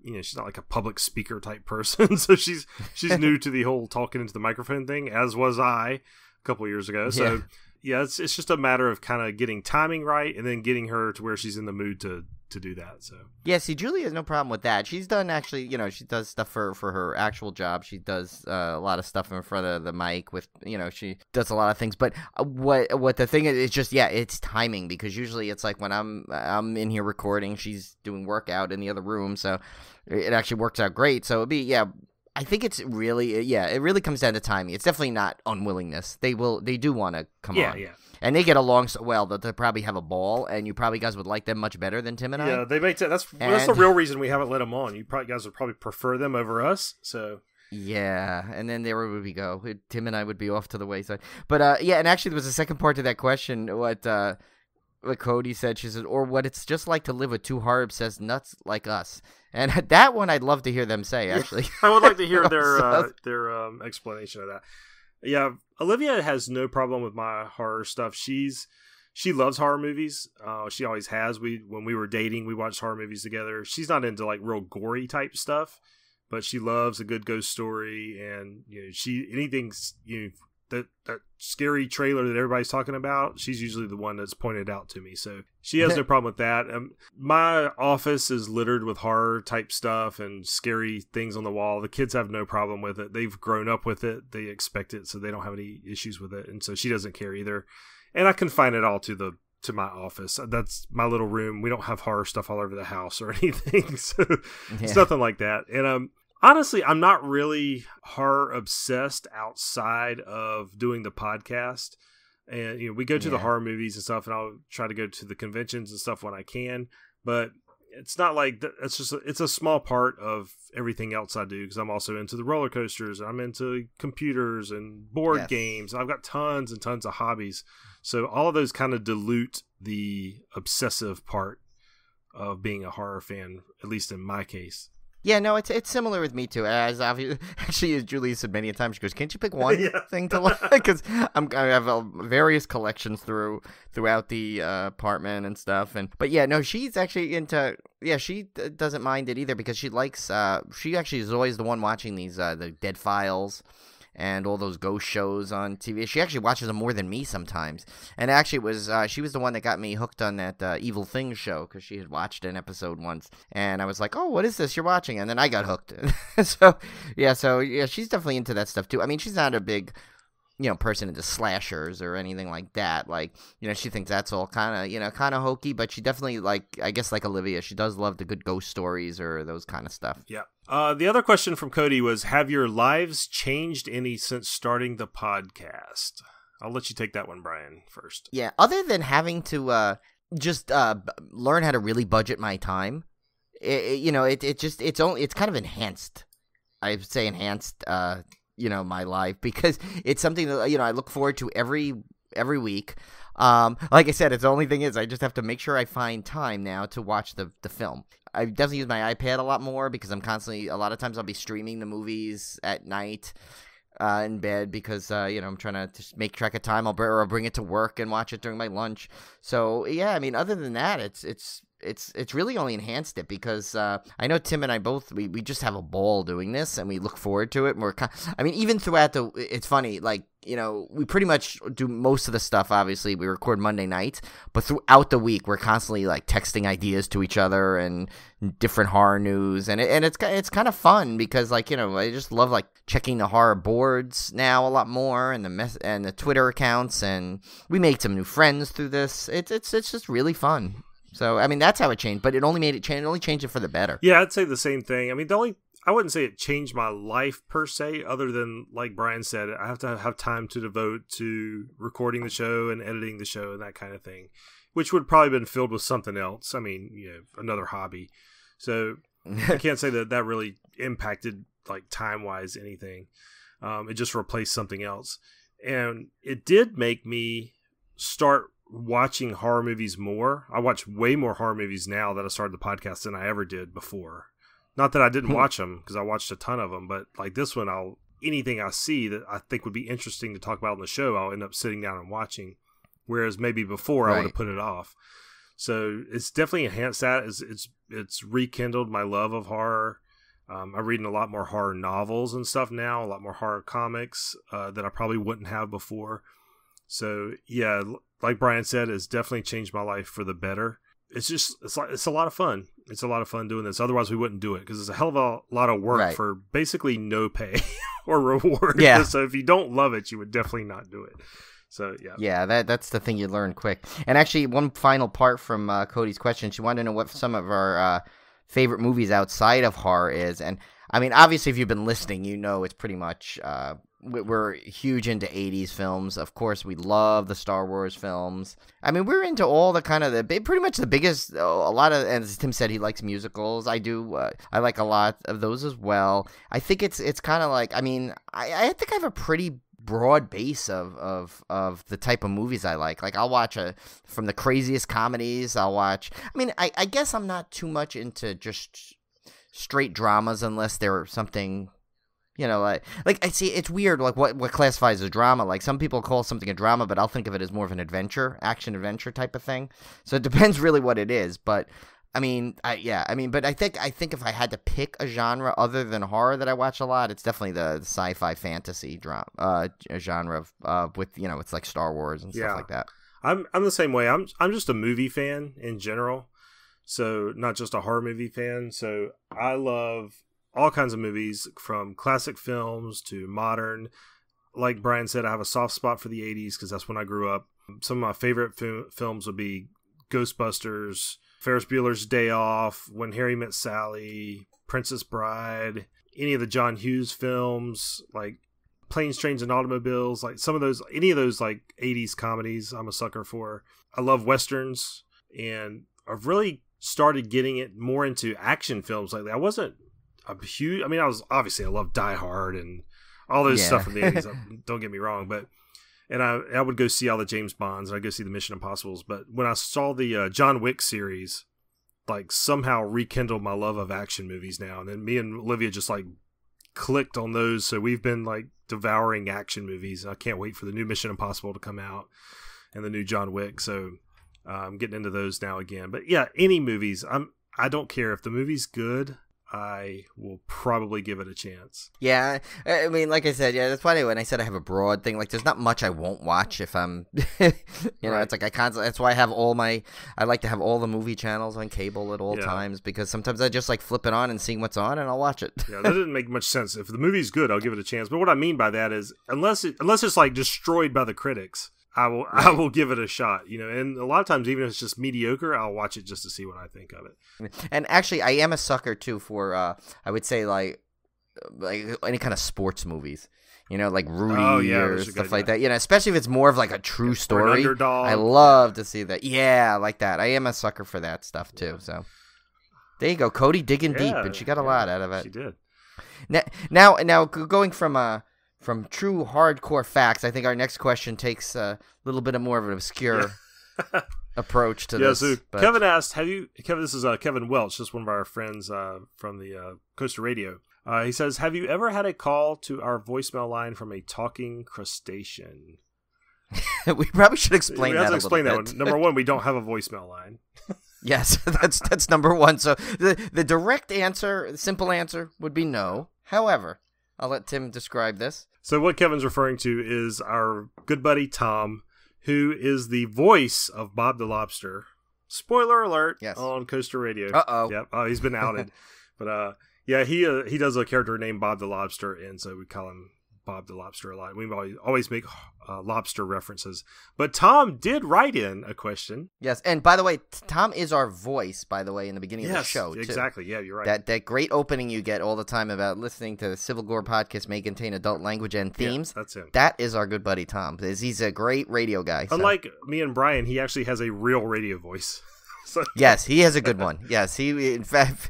she's not like a public speaker type person, so she's new to the whole talking into the microphone thing, as was I a couple of years ago. So yeah, it's just a matter of kind of getting timing right, and then getting her to where she's in the mood to do that. So yeah, see, Julie has no problem with that. She's done actually, she does stuff for her actual job. She does a lot of stuff in front of the mic with, she does a lot of things. But what the thing is, it's just it's timing, because usually it's like when I'm in here recording, she's doing workout in the other room, so it actually works out great. So it'd be I think it's really it really comes down to timing. It's definitely not unwillingness. They do want to come on. Yeah. And they get along so well that they probably have a ball, and you probably guys would like them much better than Tim and I. Yeah, they make that's the real reason we haven't let them on. You guys would probably prefer them over us. So yeah, and then there would we go. Tim and I would be off to the wayside. But and actually there was a second part to that question. What Cody said, she said, or what it's just like to live with two horror obsessed nuts like us. And that one I'd love to hear them say. Actually, I would like to hear their explanation of that. Yeah, Olivia has no problem with my horror stuff. She loves horror movies. She always has. When we were dating, we watched horror movies together. She's not into like real gory type stuff, but she loves a good ghost story, and anything that scary trailer that everybody's talking about, she's usually the one that's pointed out to me. So she has no problem with that. My office is littered with horror type stuff and scary things on the wall. The kids have no problem with it. They've grown up with it. They expect it, so they don't have any issues with it. And so she doesn't care either. And I confine it all to my office. That's my little room. We don't have horror stuff all over the house or anything. So it's nothing like that. And honestly, I'm not really horror obsessed outside of doing the podcast. And we go to the horror movies and stuff, and I'll try to go to the conventions and stuff when I can. But it's not like it's a small part of everything else I do, because I'm also into the roller coasters. I'm into computers and board games. I've got tons and tons of hobbies. So all of those kind of dilute the obsessive part of being a horror fan, at least in my case. Yeah, no, it's similar with me too. As Julie said many a time, she goes, "Can't you pick one thing to like?" Because I have various collections throughout the apartment and stuff. But yeah, no, she's actually into. Yeah, she doesn't mind it either, because she likes. She actually is always the one watching these the Dead Files and all those ghost shows on TV. She actually watches them more than me sometimes. And actually, she was the one that got me hooked on that Evil Things show, because she had watched an episode once. And I was like, "Oh, what is this you're watching?" And then I got hooked. So she's definitely into that stuff too. I mean, she's not a big, person into slashers or anything like that. Like, she thinks that's all kind of hokey, but she definitely, I guess like Olivia, she does love the good ghost stories or those kind of stuff. Yeah. The other question from Cody was, have your lives changed any since starting the podcast? I'll let you take that one, Brian, first. Yeah. Other than having to just learn how to really budget my time, it's kind of enhanced. I would say enhanced, my life, because it's something that, I look forward to every week. Like I said, it's the only thing is I just have to make sure I find time now to watch the film. I definitely use my iPad a lot more, because I'm constantly, a lot of times I'll be streaming the movies at night in bed, because, I'm trying to just make track of time. I'll bring it to work and watch it during my lunch. So yeah, I mean, other than that, it's really only enhanced it, because I know Tim and I both, we just have a ball doing this, and we look forward to it. And even throughout it's funny, we pretty much do most of the stuff. Obviously, we record Monday night, but throughout the week, we're constantly texting ideas to each other and different horror news, and it's kind of fun, because I just love checking the horror boards now a lot more, and the Twitter accounts, and we made some new friends through this. It's just really fun. So I mean, that's how it changed, but it only changed it for the better. Yeah, I'd say the same thing. I mean, I wouldn't say it changed my life per se, other than, like Brian said, I have to have time to devote to recording the show and editing the show and that kind of thing, which would probably been filled with something else. I mean, another hobby. So I can't say that really impacted, like, time-wise anything. It just replaced something else. And it did make me start watching horror movies more. I watch way more horror movies now that I started the podcast than I ever did before. Not that I didn't watch them, because I watched a ton of them, but like this one, anything I see that I think would be interesting to talk about on the show, I'll end up sitting down and watching. Whereas maybe before I would have put it off. So it's definitely enhanced that. It's rekindled my love of horror. I'm reading a lot more horror novels and stuff now, a lot more horror comics that I probably wouldn't have before. So yeah, like Brian said, it's definitely changed my life for the better. It's a lot of fun. It's a lot of fun doing this. Otherwise, we wouldn't do it because it's a hell of a lot of work for basically no pay or reward. Yeah. So if you don't love it, you would definitely not do it. So yeah. Yeah, that's the thing you learn quick. And actually, one final part from Cody's question. She wanted to know what some of our favorite movies outside of horror is. And I mean, obviously, if you've been listening, you know it's pretty much we're huge into 80s films. Of course, we love the Star Wars films. I mean, we're into all the kind of pretty much the biggest, a lot of, and as Tim said, he likes musicals. I do. I like a lot of those as well. I think it's kind of like, I mean, I think I have a pretty broad base of the type of movies I like. Like, I'll watch from the craziest comedies. I'll watch, I mean, I guess I'm not too much into just straight dramas unless they're something, like I see, it's weird, like what classifies as drama. Like, some people call something a drama, but I'll think of it as more of an action adventure type of thing. So it depends really what it is. But I mean, but I think if I had to pick a genre other than horror that I watch a lot, it's definitely the sci-fi fantasy drama genre with it's like Star Wars and stuff like that. I'm the same way. I'm just a movie fan in general, so not just a horror movie fan. So I love all kinds of movies, from classic films to modern. Like Brian said, I have a soft spot for the 80s because that's when I grew up. Some of my favorite films would be Ghostbusters, Ferris Bueller's Day Off, When Harry Met Sally, Princess Bride, any of the John Hughes films, like Planes, Trains, and Automobiles, like any of those like 80s comedies I'm a sucker for. I love Westerns, and I've really started getting it more into action films lately. I wasn't a huge, I mean, I love Die Hard and all those stuff from the 80s, don't get me wrong, but and I would go see all the James Bonds, and I'd go see the Mission Impossibles. But when I saw the John Wick series, like, somehow rekindled my love of action movies now. And then me and Olivia just like clicked on those. So we've been like devouring action movies. I can't wait for the new Mission Impossible to come out and the new John Wick. So I'm getting into those now again. But yeah, any movies. I don't care if the movie's good. I will probably give it a chance. Yeah, I mean, like I said, that's why when I said I have a broad thing, like, there's not much I won't watch if I'm, it's like that's why I like to have all the movie channels on cable at all times, because sometimes I just like flip it on and seeing what's on, and I'll watch it. Yeah, that didn't make much sense. If the movie's good, I'll give it a chance. But what I mean by that is, unless it's like destroyed by the critics, I will give it a shot, and a lot of times, even if it's just mediocre, I'll watch it just to see what I think of it. And actually, I am a sucker too for I would say like any kind of sports movies, like Rudy or stuff like that. Especially if it's more of like a true story. An underdog. I love to see that. Yeah, I like that. I am a sucker for that stuff too. So there you go, Cody digging deep, and she got a lot out of it. She did. Now going from true hardcore facts, I think our next question takes a little bit more of an obscure approach to this. Yeah, so Kevin asked, this is Kevin Welch, just one of our friends from the Coaster Radio. He says, have you ever had a call to our voicemail line from a talking crustacean? We probably should explain that a little bit. That one. Number one, we don't have a voicemail line. Yes, that's number one. So the direct answer, the simple answer would be no. However, I'll let Tim describe this. So what Kevin's referring to is our good buddy Tom, who is the voice of Bob the Lobster. Spoiler alert, on Coaster Radio. Uh-oh. Yep. Oh, he's been outed. But he does a character named Bob the Lobster, and so we call him Bob the Lobster a lot. We always make lobster references. But Tom did write in a question. Yes, and by the way, Tom is our voice, by the way, in the beginning of the show, too. Exactly. Yeah, you're right. That great opening you get all the time about listening to the Civil Gore podcast may contain adult language and themes. Yeah, that's him. That is our good buddy Tom. He's a great radio guy. Unlike me and Brian, he actually has a real radio voice. Yes, he has a good one. Yes, he in fact,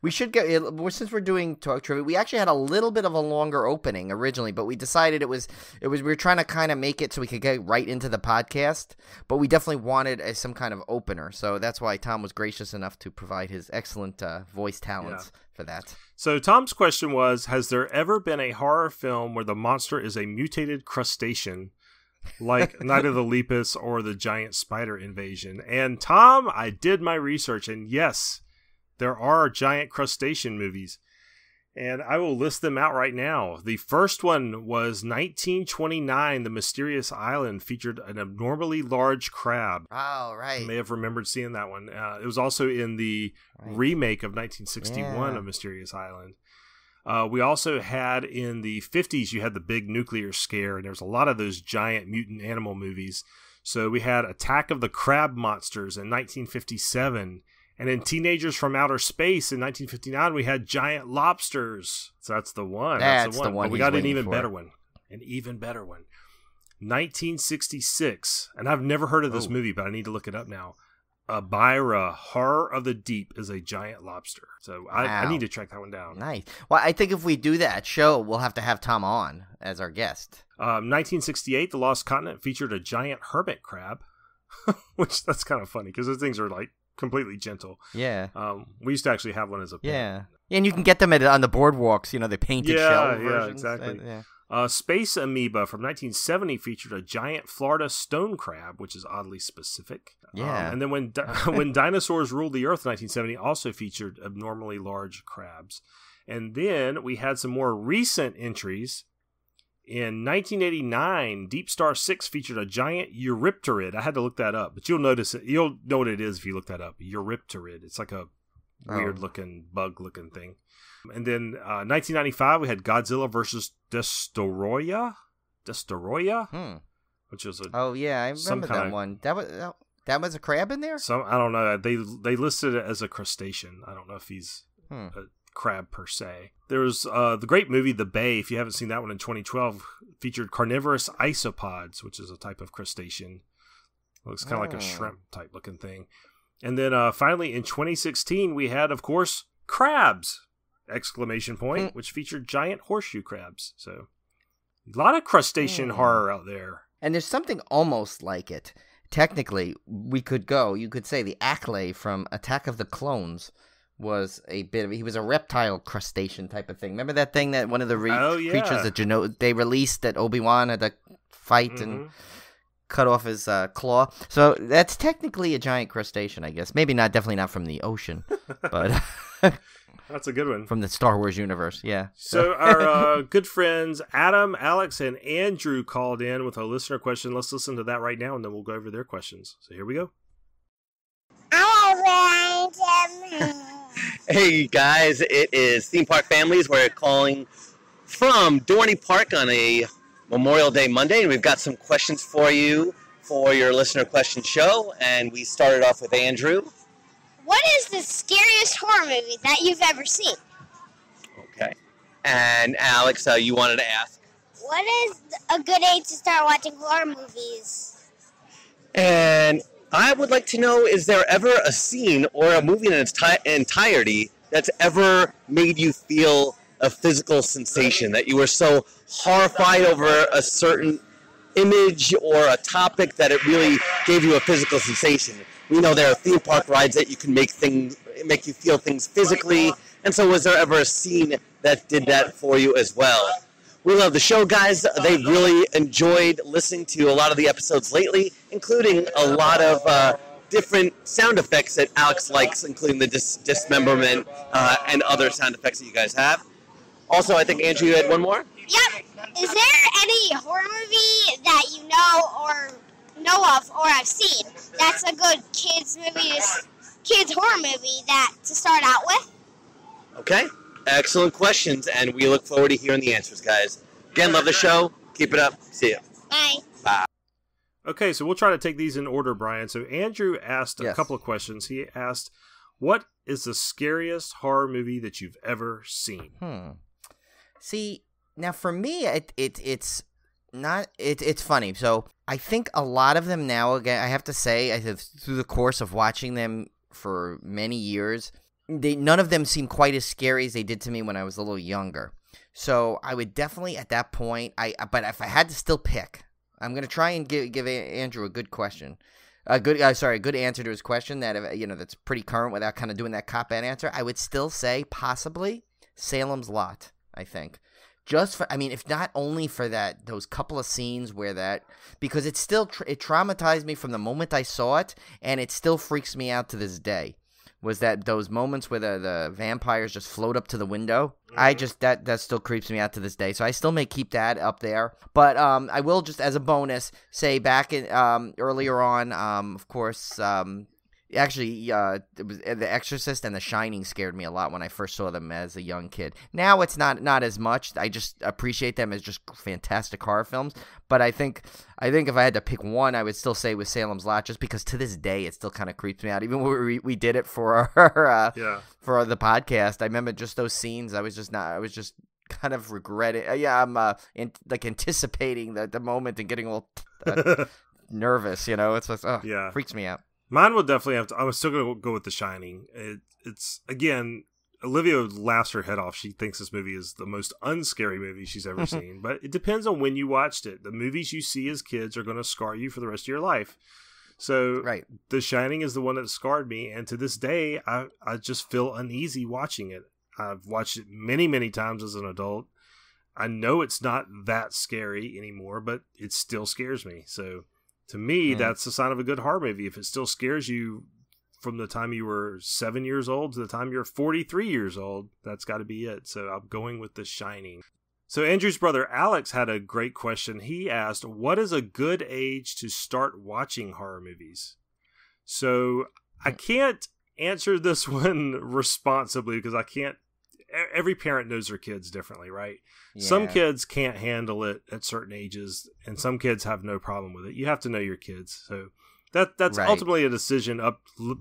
we should get, since we're doing talk trivia, we actually had a little bit of a longer opening originally, but we decided we were trying to kind of make it so we could get right into the podcast, but we definitely wanted some kind of opener, so that's why Tom was gracious enough to provide his excellent voice talents for that. So Tom's question was, has there ever been a horror film where the monster is a mutated crustacean? Like Night of the Lepus or the Giant Spider Invasion. And Tom, I did my research, and yes, there are giant crustacean movies. And I will list them out right now. The first one was 1929, The Mysterious Island, featured an abnormally large crab. Oh, right. You may have remembered seeing that one. It was also in the remake of 1961 of Mysterious Island. We also had in the 50s, you had the big nuclear scare, and there was a lot of those giant mutant animal movies. So we had Attack of the Crab Monsters in 1957. And in Teenagers from Outer Space in 1959, we had Giant Lobsters. So that's the one. That's the one. But we got an even better one. An even better one. 1966. And I've never heard of this movie, but I need to look it up now. Abira, Horror of the Deep, is a giant lobster. So I need to track that one down. Nice. Well, I think if we do that show, we'll have to have Tom on as our guest. 1968, The Lost Continent featured a giant hermit crab, which that's kind of funny because those things are like completely gentle. Yeah. We used to actually have one as a pet. Yeah. And you can get them on the boardwalks, the painted shell versions. Yeah, exactly. Space Amoeba from 1970 featured a giant Florida stone crab, which is oddly specific. Yeah. And then when Dinosaurs Ruled the Earth in 1970 also featured abnormally large crabs. And then we had some more recent entries. In 1989, Deep Star 6 featured a giant Eurypterid. I had to look that up, but you'll notice it. You'll know what it is if you look that up. Eurypterid. It's like a weird-looking, bug-looking thing. And then 1995, we had Godzilla versus Destoroyah, which was a I remember that one. That was a crab in there. I don't know. They listed it as a crustacean. I don't know if he's a crab per se. There was the great movie The Bay. If you haven't seen that one in 2012, featured carnivorous isopods, which is a type of crustacean. Looks kind of like a shrimp type looking thing. And then finally in 2016, we had, of course, crabs! ! Which featured giant horseshoe crabs. So a lot of crustacean horror out there. And there's something almost like it. Technically, you could say the Acklay from Attack of the Clones was he was a reptile crustacean type of thing. Remember that thing that one of the creatures that they released that Obi-Wan had to fight and cut off his claw? So that's technically a giant crustacean, I guess. Maybe definitely not from the ocean, but that's a good one. From the Star Wars universe, yeah. So our good friends Adam, Alex, and Andrew called in with a listener question. Let's listen to that right now, and then we'll go over their questions. So here we go. Hey guys, it is Theme Park Families. We're calling from Dorney Park on a Memorial Day Monday, and we've got some questions for you for your listener question show. And we started off with Andrew. What is the scariest horror movie that you've ever seen? Okay. And Alex, you wanted to ask? What is a good age to start watching horror movies? And I would like to know, is there ever a scene or a movie in its entirety that's ever made you feel a physical sensation, that you were so horrified over a certain image or a topic that it really gave you a physical sensation? We know there are theme park rides that you can make you feel things physically, and so was there ever a scene that did that for you as well? We love the show, guys. They've really enjoyed listening to a lot of the episodes lately, including a lot of different sound effects that Alex likes, including the dismemberment and other sound effects that you guys have. Also, I think, Andrew, you had one more? Yep. Is there any horror movie that you know of or have seen that's a good kids horror movie to start out with? Okay. Excellent questions, and we look forward to hearing the answers, guys. Again, love the show. Keep it up. See ya. Bye. Bye. Okay, so we'll try to take these in order, Brian. So Andrew asked a couple of questions. He asked, what is the scariest horror movie that you've ever seen? See, now for me, it's not. It's funny. So I think a lot of them now. Again, I have to say, through the course of watching them for many years, none of them seem quite as scary as they did to me when I was a little younger. So I would definitely at that point. But if I had to still pick, I'm gonna try and give Andrew a good question. A good answer to his question that's pretty current without kind of doing that cop-out answer. I would still say possibly Salem's Lot. I think, just for if not only for those couple of scenes because it still it traumatized me from the moment I saw it, and it still freaks me out to this day. Was that those moments where the vampires just float up to the window? I just that still creeps me out to this day. So I still may keep that up there. But I will just as a bonus say back in earlier on, of course, actually, it was The Exorcist and The Shining scared me a lot when I first saw them as a young kid. Now it's not as much. I just appreciate them as just fantastic horror films. But I think if I had to pick one, I would still say with Salem's Lot, just because to this day it still kind of creeps me out. Even when we did it for our for the podcast, I remember just those scenes. I was just kind of regretting. I'm anticipating the moment and getting a little nervous. It's just freaks me out. Mine will definitely have to. I was still going to go with The Shining. It's again, Olivia laughs her head off. She thinks this movie is the most unscary movie she's ever seen. But it depends on when you watched it. The movies you see as kids are going to scar you for the rest of your life. So The Shining is the one that scarred me. And to this day, I just feel uneasy watching it. I've watched it many, many times as an adult. I know it's not that scary anymore, but it still scares me. So to me, that's a sign of a good horror movie. If it still scares you from the time you were 7 years old to the time you're 43 years old, that's got to be it. So I'm going with The Shining. So Andrew's brother Alex had a great question. He asked, what is a good age to start watching horror movies? So I can't answer this one responsibly because I can't. Every parent knows their kids differently, right? Yeah. Some kids can't handle it at certain ages, and some kids have no problem with it. You have to know your kids. So that's ultimately a decision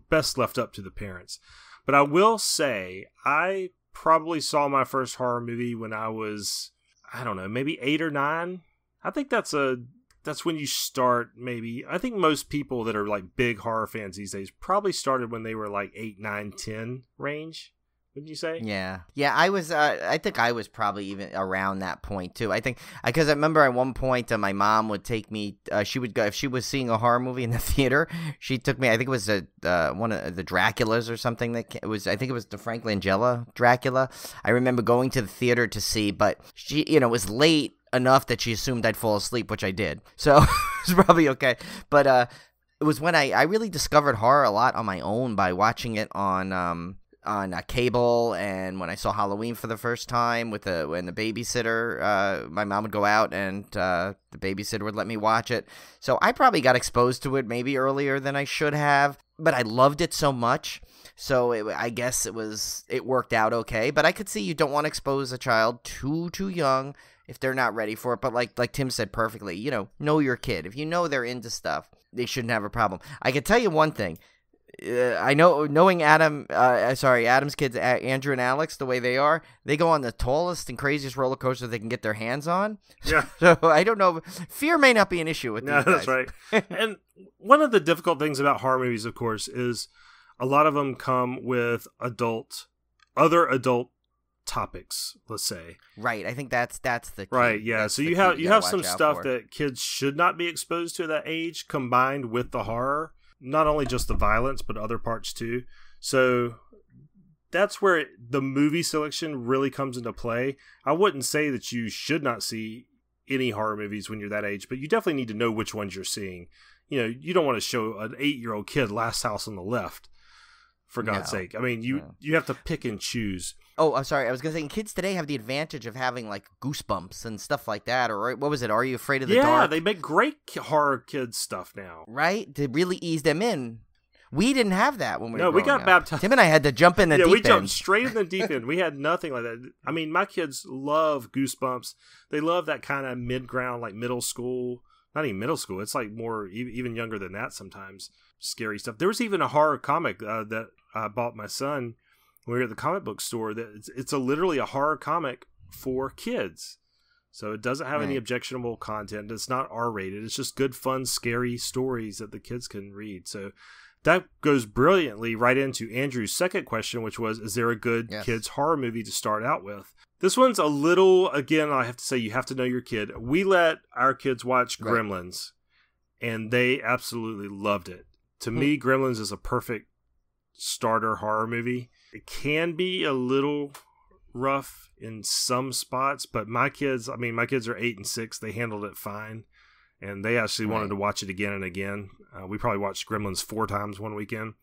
best left up to the parents. But I will say, I probably saw my first horror movie when I was, I don't know, maybe 8 or 9. I think that's when you start, maybe. I think most people that are like big horror fans these days probably started when they were like 8, 9, 10 range. Wouldn't you say? Yeah. I was. I think I was probably even around that point too. I think because I remember at one point my mom would take me. She would go if she was seeing a horror movie in the theater. She took me. I think it was one of the Draculas or something. It was. I think it was the Frank Langella Dracula. I remember going to the theater to see, but she, it was late enough that she assumed I'd fall asleep, which I did. So it was probably okay. But it was when I really discovered horror a lot on my own by watching it on cable, and when I saw Halloween for the first time when the babysitter, my mom would go out and the babysitter would let me watch it. So I probably got exposed to it maybe earlier than I should have, but I loved it so much. So I guess it worked out okay. But I could see you don't want to expose a child too young if they're not ready for it. But like Tim said perfectly, know your kid. If you know they're into stuff, they shouldn't have a problem. I can tell you one thing. I know, knowing Adam's kids, Andrew and Alex, the way they go on the tallest and craziest roller coaster they can get their hands on. Yeah. So I don't know. Fear may not be an issue with these guys. That's right. And one of the difficult things about horror movies, of course, is a lot of them come with other adult topics, let's say. Right. I think that's the key. Right. Yeah. That's so you have some stuff that kids should not be exposed to at that age, combined with the horror. Not only just the violence, but other parts too. So that's where the movie selection really comes into play. I wouldn't say that you should not see any horror movies when you're that age, but you definitely need to know which ones you're seeing. You don't want to show an 8-year-old kid Last House on the Left, for God's sake. I mean, you have to pick and choose. Oh, I'm sorry. I was going to say, kids today have the advantage of having, like, Goosebumps and stuff like that. Or what was it? Are You Afraid of the Dark? Yeah, they make great horror kids stuff now. Right? To really ease them in. We didn't have that when we were No, we growing got up. baptized. Tim and I had to jump in the deep we end. jumped straight in the deep end. We had nothing like that. I mean, my kids love Goosebumps. They love that kind of mid-ground, like middle school. Not even middle school. It's like more, even younger than that sometimes. Scary stuff. There was even a horror comic that I bought my son when we were at the comic book store. That it's literally a horror comic for kids. So it doesn't have any objectionable content. It's not R-rated. It's just good, fun, scary stories that the kids can read. So that goes brilliantly right into Andrew's second question, which was, is there a good kids horror movie to start out with? This one's a little, again, I have to say, you have to know your kid. We let our kids watch Gremlins, and they absolutely loved it. To me, Gremlins is a perfect starter horror movie. It can be a little rough in some spots, but my kids are 8 and 6. They handled it fine, and they actually wanted to watch it again and again. We probably watched Gremlins 4 times one weekend.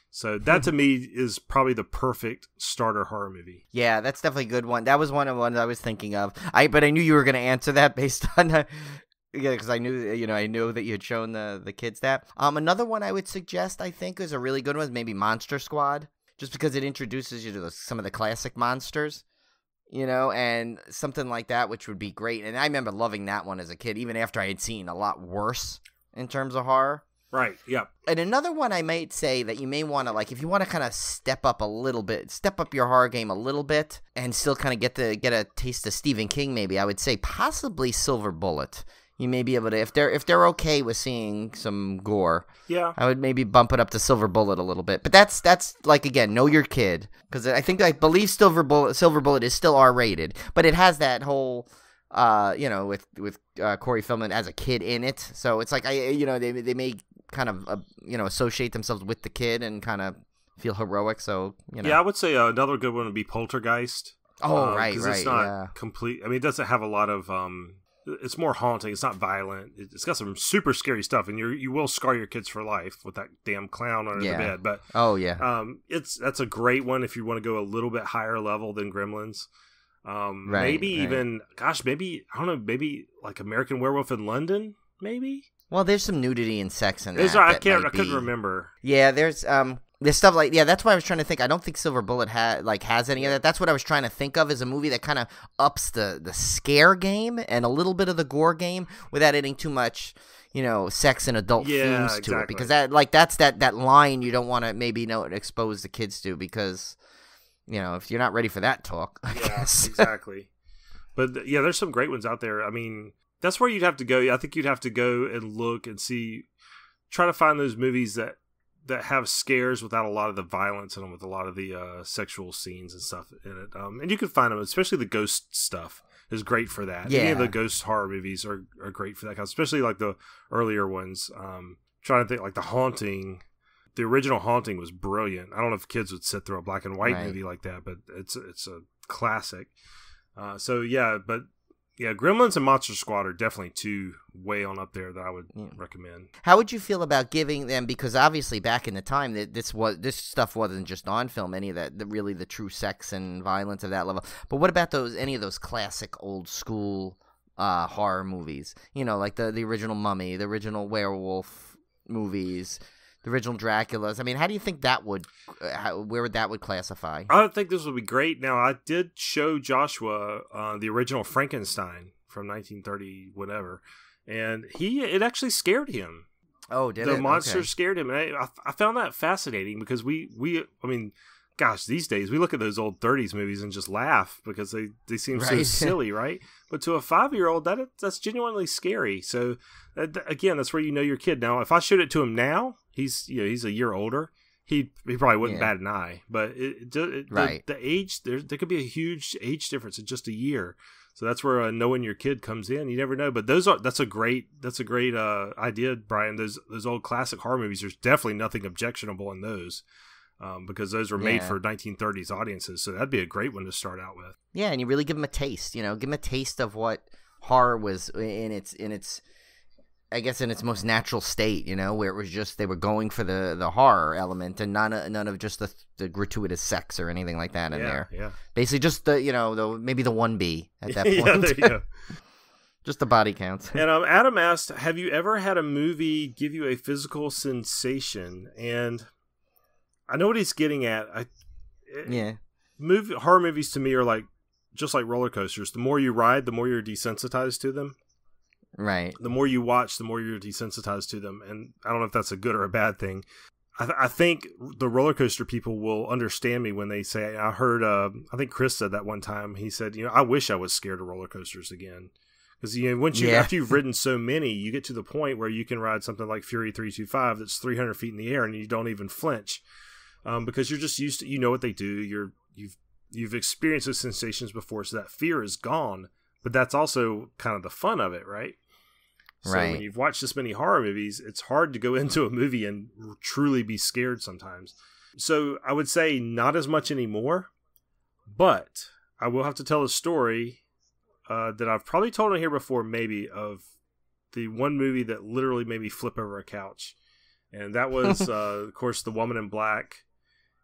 So that to me is probably the perfect starter horror movie. Yeah, that's definitely a good one. That was one of the ones I was thinking of. But I knew you were going to answer that based on because I knew that you had shown the kids that. Another one I would suggest, I think, is a really good one, is maybe Monster Squad, just because it introduces you to some of the classic monsters, and something like that, which would be great. And I remember loving that one as a kid, even after I had seen a lot worse in terms of horror. Right, yeah. And another one I might say that you may want to, like, if you want to kind of step up your horror game a little bit, and still kind of get a taste of Stephen King, maybe, I would say possibly Silver Bullet. You may be able to, if they're okay with seeing some gore, I would maybe bump it up to Silver Bullet a little bit. But that's like, again, know your kid, because I believe Silver Bullet is still R-rated, but it has that whole with Corey Feldman as a kid in it. So it's like they may kind of associate themselves with the kid and kind of feel heroic. So yeah, I would say another good one would be Poltergeist. Oh, right, because it's not complete. I mean, it doesn't have a lot of. It's more haunting. It's not violent. It's got some super scary stuff, and you will scar your kids for life with that damn clown under the bed. But that's a great one if you want to go a little bit higher level than Gremlins. Maybe I don't know, maybe like American Werewolf in London, maybe. Well, there's some nudity and sex in that. I couldn't remember. Yeah, there's stuff like, that's why I was trying to think. I don't think Silver Bullet has any of that. That's what I was trying to think of as a movie that kind of ups the scare game and a little bit of the gore game without adding too much, sex and adult themes to it. Because that's that line you don't want to maybe expose the kids to, because if you're not ready for that talk, I guess. Exactly. But there's some great ones out there. I mean, that's where you'd have to go. I think you'd have to go and look and try to find those movies that have scares without a lot of the violence in them, with a lot of the sexual scenes and stuff in it. And you can find them, especially the ghost stuff is great for that. Yeah. Any of the ghost horror movies are great for that kind of, especially like the earlier ones. Trying to think, like The Haunting. The original Haunting was brilliant. I don't know if kids would sit through a black and white movie like that, but it's a classic. Gremlins and Monster Squad are definitely two way on up there that I would recommend. How would you feel about giving them, because obviously back in the time that this stuff wasn't just on film, any of that, the true sex and violence of that level. But what about any of those classic old school horror movies? Like the original Mummy, the original Werewolf movies, the original Draculas. I mean, how do you think that would, where that would classify? I think this would be great. Now, I did show Joshua the original Frankenstein from 1930, whatever, and it actually scared him. Oh, did it? The monster scared him, and I found that fascinating, because I mean, gosh, these days we look at those old 30s movies and just laugh because they seem so silly, right? But to a 5-year-old, that's genuinely scary. So again, that's where your kid. Now, if I showed it to him now, he's a year older, he probably wouldn't bat an eye. But the age, there could be a huge age difference in just a year. So that's where knowing your kid comes in. You never know. But that's a great idea, Brian. Those old classic horror movies, there's definitely nothing objectionable in those. Because those were made for 1930s audiences, so that'd be a great one to start out with. Yeah, and you really give them a taste. Give them a taste of what horror was in its, I guess, in its most natural state. Where it was just they were going for the horror element and none of just the gratuitous sex or anything like that in there. Yeah, basically just maybe the 1B at that point. Yeah, there you go. Just the body counts. And Adam asked, have you ever had a movie give you a physical sensation? And I know what he's getting at. Horror movies to me are like just like roller coasters. The more you ride, the more you're desensitized to them. Right. The more you watch, the more you're desensitized to them. And I don't know if that's a good or a bad thing. I think the roller coaster people will understand me when they say, I heard, I think Chris said that one time. He said, I wish I was scared of roller coasters again. Because after you've ridden so many, you get to the point where you can ride something like Fury 325 that's 300 feet in the air and you don't even flinch, because you're just used to, you know what they do. You've experienced those sensations before, so that fear is gone. But that's also kind of the fun of it, right? So when you've watched this many horror movies, it's hard to go into a movie and truly be scared sometimes. So I would say not as much anymore, but I will have to tell a story that I've probably told on here before, maybe, of the one movie that literally made me flip over a couch. And that was, of course, The Woman in Black.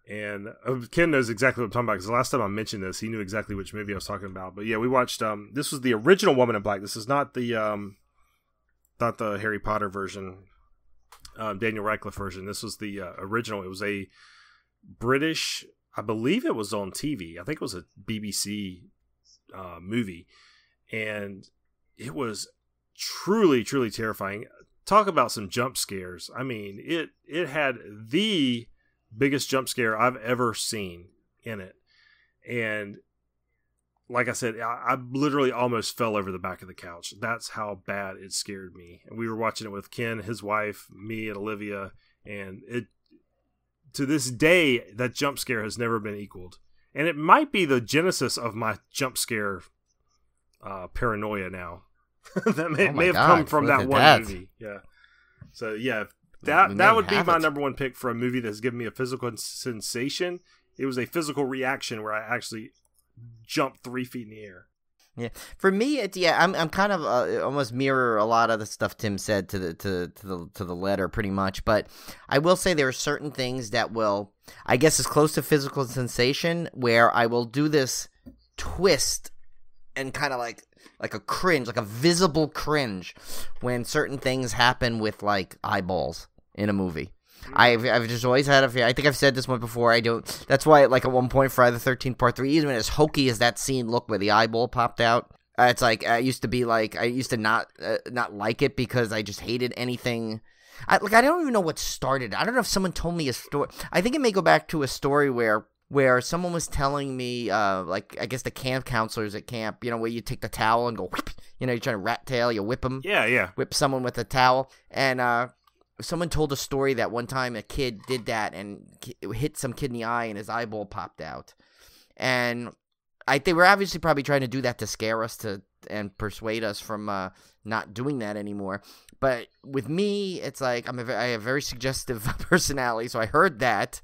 And Ken knows exactly what I'm talking about, because the last time I mentioned this, he knew exactly which movie I was talking about. But yeah, we watched, this was the original Woman in Black. This is not the Harry Potter version, Daniel Radcliffe version. This was the original. It was a British, I believe it was on TV. I think it was a BBC movie. And it was truly, truly terrifying. Talk about some jump scares. I mean, it had the biggest jump scare I've ever seen in it. And like I said, I literally almost fell over the back of the couch. That's how bad it scared me. And we were watching it with Ken, his wife, me, and Olivia. And to this day, that jump scare has never been equaled. And it might be the genesis of my jump scare paranoia now. That may have come from that one movie. Yeah. So yeah, that would be my number one pick for a movie that's given me a physical sensation. It was a physical reaction where I actually jumped 3 feet in the air. Yeah, for me, I'm kind of almost mirror a lot of the stuff Tim said to the letter, pretty much. But I will say there are certain things that will, I guess, as close to physical sensation, where I will do this twist and kind of like a cringe, like a visible cringe, when certain things happen with like eyeballs in a movie. I've just always had a fear. I think I've said this one before. I don't. That's why, like, at one point, Friday the 13th Part 3, even as hokey as that scene looked where the eyeball popped out, it's like I used to not like it because I just hated anything. I don't even know what started. I don't know if someone told me a story. I think it may go back to a story where someone was telling me, like, I guess the camp counselors at camp, where you take the towel and go whip, you're trying to rat tail, you whip them. Yeah. Whip someone with a towel. And someone told a story that one time a kid did that and hit some kid in the eye and his eyeball popped out. And they were obviously probably trying to do that to scare us and persuade us from not doing that anymore. But with me, it's like I have a very suggestive personality, so I heard that,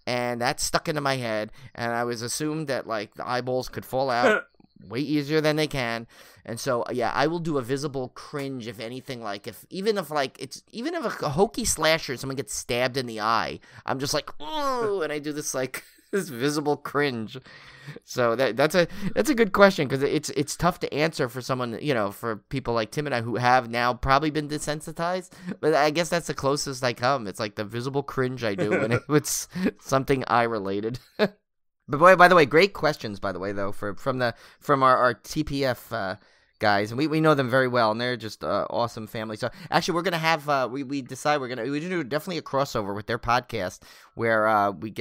and that stuck into my head, and I was assumed that like the eyeballs could fall out way easier than they can. And so, yeah, I will do a visible cringe if anything, like even if a hokey slasher, someone gets stabbed in the eye, I'm just like, oh, and I do this like this visible cringe. So that's a good question, because it's tough to answer for someone, for people like Tim and I who have now probably been desensitized. But I guess that's the closest I come. It's like the visible cringe I do, and it's something eye related. But boy, by the way, great questions. By the way, though, from our TPF guys, and we know them very well, and they're just awesome family. So actually, we're gonna have we decide we do definitely a crossover with their podcast where we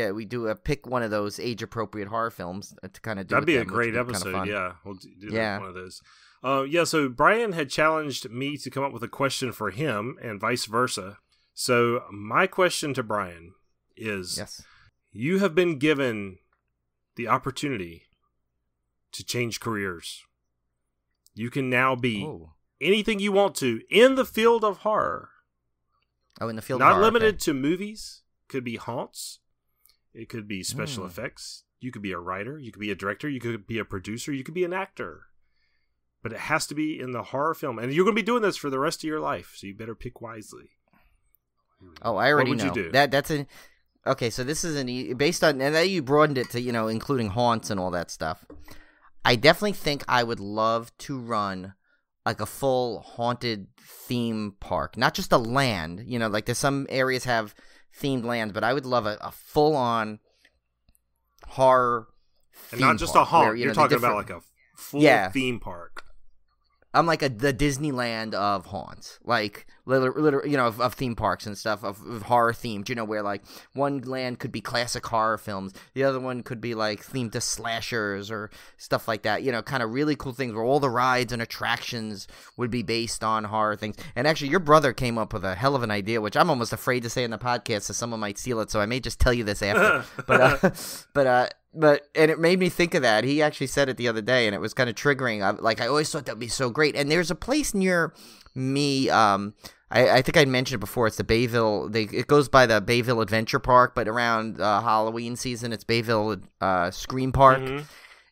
pick one of those age appropriate horror films to kind of do. That'd be a them, great episode. Yeah, we'll do one of those. So Brian had challenged me to come up with a question for him, and vice versa. So my question to Brian is: yes, you have been given the opportunity to change careers. You can now be anything you want to in the field of horror. Oh, in the field of horror. Not limited to movies. Could be haunts. It could be special effects. You could be a writer. You could be a director. You could be a producer. You could be an actor. But it has to be in the horror film. And you're going to be doing this for the rest of your life, so you better pick wisely. Oh, I already know. What would you do? Okay, so this is based on, and then you broadened it to, including haunts and all that stuff. I definitely think I would love to run like a full haunted theme park, not just a land. You know, like there's some areas have themed lands, but I would love a full on horror. And not just a haunt. Where, You're talking about like a full theme park. I'm like the Disneyland of haunts, like literally, of theme parks and stuff, of horror themed. Where like one land could be classic horror films, the other one could be like themed to slashers or stuff like that. Kind of really cool things where all the rides and attractions would be based on horror things. And actually, your brother came up with a hell of an idea, which I'm almost afraid to say in the podcast, so someone might steal it. So I may just tell you this after. But it made me think of that. He actually said it the other day, and it was kind of triggering. I always thought that would be so great. And there's a place near me. I think I mentioned it before. It's the Bayville. It goes by the Bayville Adventure Park, but around Halloween season, it's Bayville Scream Park,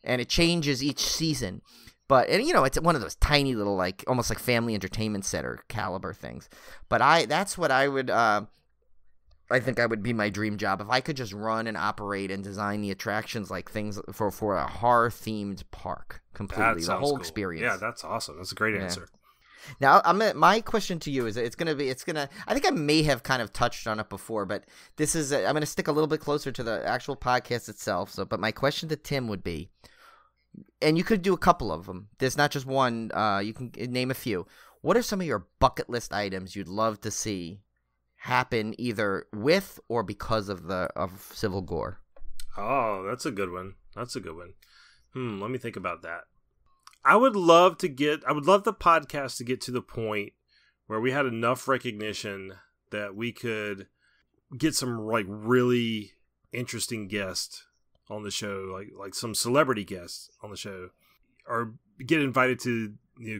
and it changes each season. It's one of those tiny little, like almost like family entertainment center caliber things. But that's what I would. I think I would be my dream job if I could just run and operate and design the attractions like things for a horror themed park completely, the whole experience. Yeah, that's awesome. That's a great answer. Now, my question to you is, I think I may have kind of touched on it before, but I'm going to stick a little bit closer to the actual podcast itself. But my question to Tim would be, and you could do a couple of them. There's not just one. You can name a few. What are some of your bucket list items you'd love to see happen either with or because of Civil Gore? Oh, that's a good one. Let me think about that. I would love the podcast to get to the point where we had enough recognition that we could get some like really interesting guests on the show, like some celebrity guests on the show, or get invited to